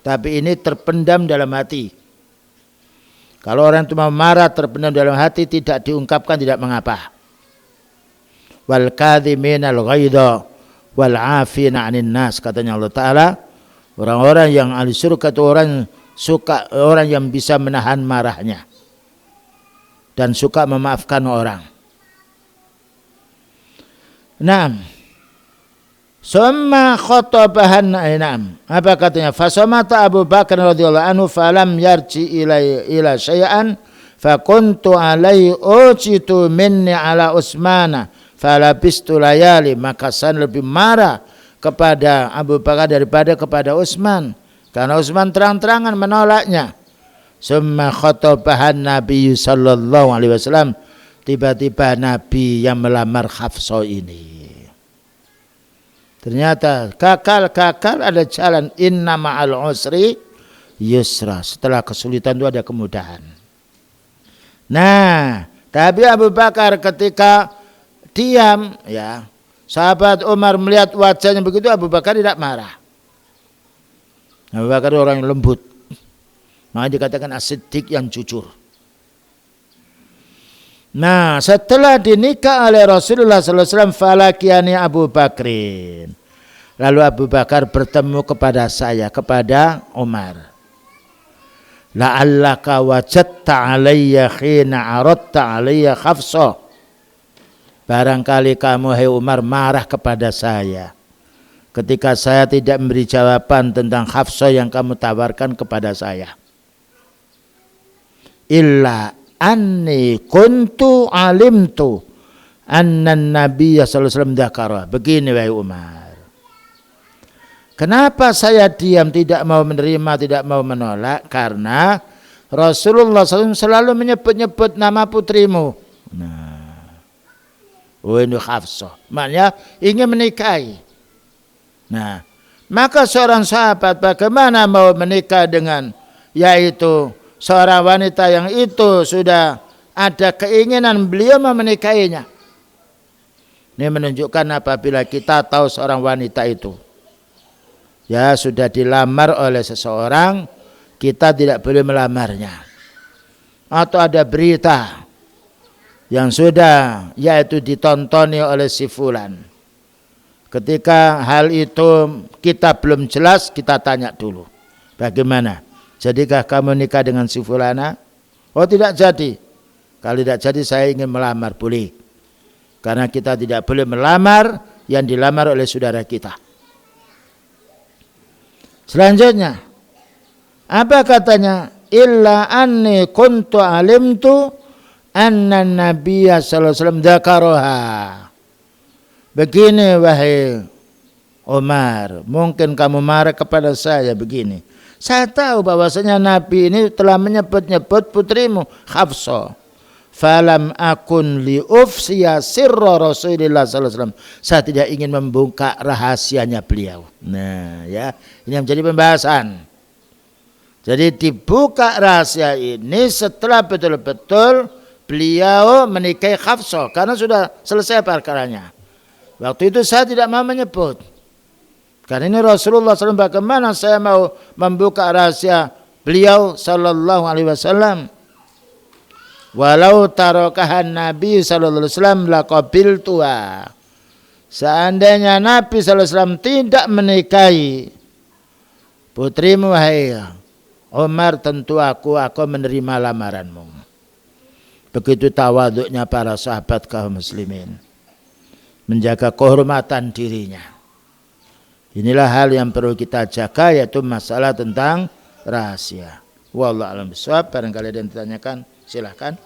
Tapi ini terpendam dalam hati. Kalau orang itu marah terpendam dalam hati, tidak diungkapkan tidak mengapa. Wal kadhiminal ghaidha wal 'afina 'anil nas, katanya Allah Taala, orang-orang yang ahli surga itu orang yang bisa menahan marahnya dan suka memaafkan orang. Naam. Summa khatabahan ainam. Apa katanya? Fasamata Abu Bakar radhiyallahu anhu falam yarji ila syai'an fakuntu alai ujitu minni ala Utsmana falabistu layali. Maka saya lebih marah kepada Abu Bakar daripada kepada Utsman, karena Utsman terang-terangan menolaknya. Summa khatabahan Nabi sallallahu alaihi wasallam. Tiba-tiba Nabi yang melamar Hafsah ini. Ternyata kakal ada jalan, inna ma'al usri yusra. Setelah kesulitan itu ada kemudahan. Nah, tapi Abu Bakar ketika diam, ya, sahabat Umar melihat wajahnya begitu, Abu Bakar tidak marah. Abu Bakar orang yang lembut. Makanya dikatakan as-siddiq, yang jujur. Nah, setelah dinikah oleh Rasulullah SAW, falakiyani Abu Bakrin. Lalu Abu Bakar bertemu kepada saya, kepada Umar. La'allaka wajadta alayya khina aradta alayya Hafsah. Barangkali kamu, hai Umar, marah kepada saya ketika saya tidak memberi jawaban tentang Hafsah yang kamu tawarkan kepada saya. Illa anni kuntu alimtu anna Nabiya sallallahu alaihi wasallam dzakara. Begini wahai Umar, kenapa saya diam, tidak mau menerima, tidak mau menolak? Karena Rasulullah SAW selalu menyebut-nyebut nama putrimu. Nah, ini Hafsah, maknanya ingin menikahi. Nah, maka seorang sahabat bagaimana mau menikah dengan yaitu seorang wanita yang itu sudah ada keinginan beliau menikahinya. Ini menunjukkan apabila kita tahu seorang wanita itu ya sudah dilamar oleh seseorang, kita tidak boleh melamarnya. Atau ada berita yang sudah yaitu ditontoni oleh si fulan. Ketika hal itu kita belum jelas, kita tanya dulu, bagaimana? Jadikah kamu nikah dengan si fulana? Oh, tidak jadi. Kalau tidak jadi saya ingin melamar, boleh. Karena kita tidak boleh melamar yang dilamar oleh saudara kita. Selanjutnya, apa katanya? Illa anni kuntu alimtu anna Nabiya sallallahu alaihi wasallam dzakaraha. Begini wahai Umar, mungkin kamu marah kepada saya begini. Saya tahu bahwasanya Nabi ini telah menyebut-nyebut putrimu Hafsah. Falam akun li ufsiya sirra Rasulillah sallallahu alaihi wasallam. Saya tidak ingin membuka rahasianya beliau. Nah, ya, ini yang menjadi pembahasan. Jadi dibuka rahasia ini setelah betul-betul beliau menikahi Hafsah karena sudah selesai perkaranya. Waktu itu saya tidak mau menyebut. Karena ini Rasulullah SAW, bagaimana saya mau membuka rahasia beliau sallallahu alaihi wasallam. Walau tarokahan Nabi sallallahu alaihi wasallam laqabiltuha. Seandainya Nabi sallallahu alaihi wasallam tidak menikahi putrimu hai Umar, tentu aku menerima lamaranmu. Begitu tawaduknya para sahabat kaum muslimin, menjaga kehormatan dirinya. Inilah hal yang perlu kita jaga, yaitu masalah tentang rahasia. Wallahu a'lam bishawab. Barangkali ada yang ditanyakan, silahkan.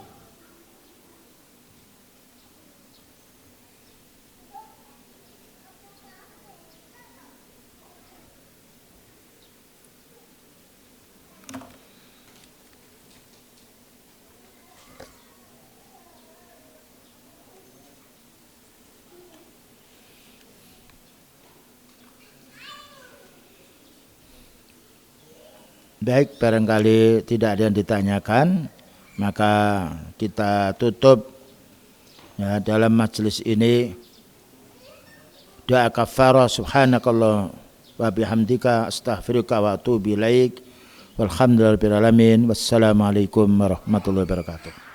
Baik, barangkali tidak ada yang ditanyakan, maka kita tutup ya, dalam majelis ini. Doa kafarah, subhanakallah wa bihamdika astaghfiruka wa atubu ilaik. Walhamdulillahirabbil alamin. Wassalamualaikum warahmatullahi wabarakatuh.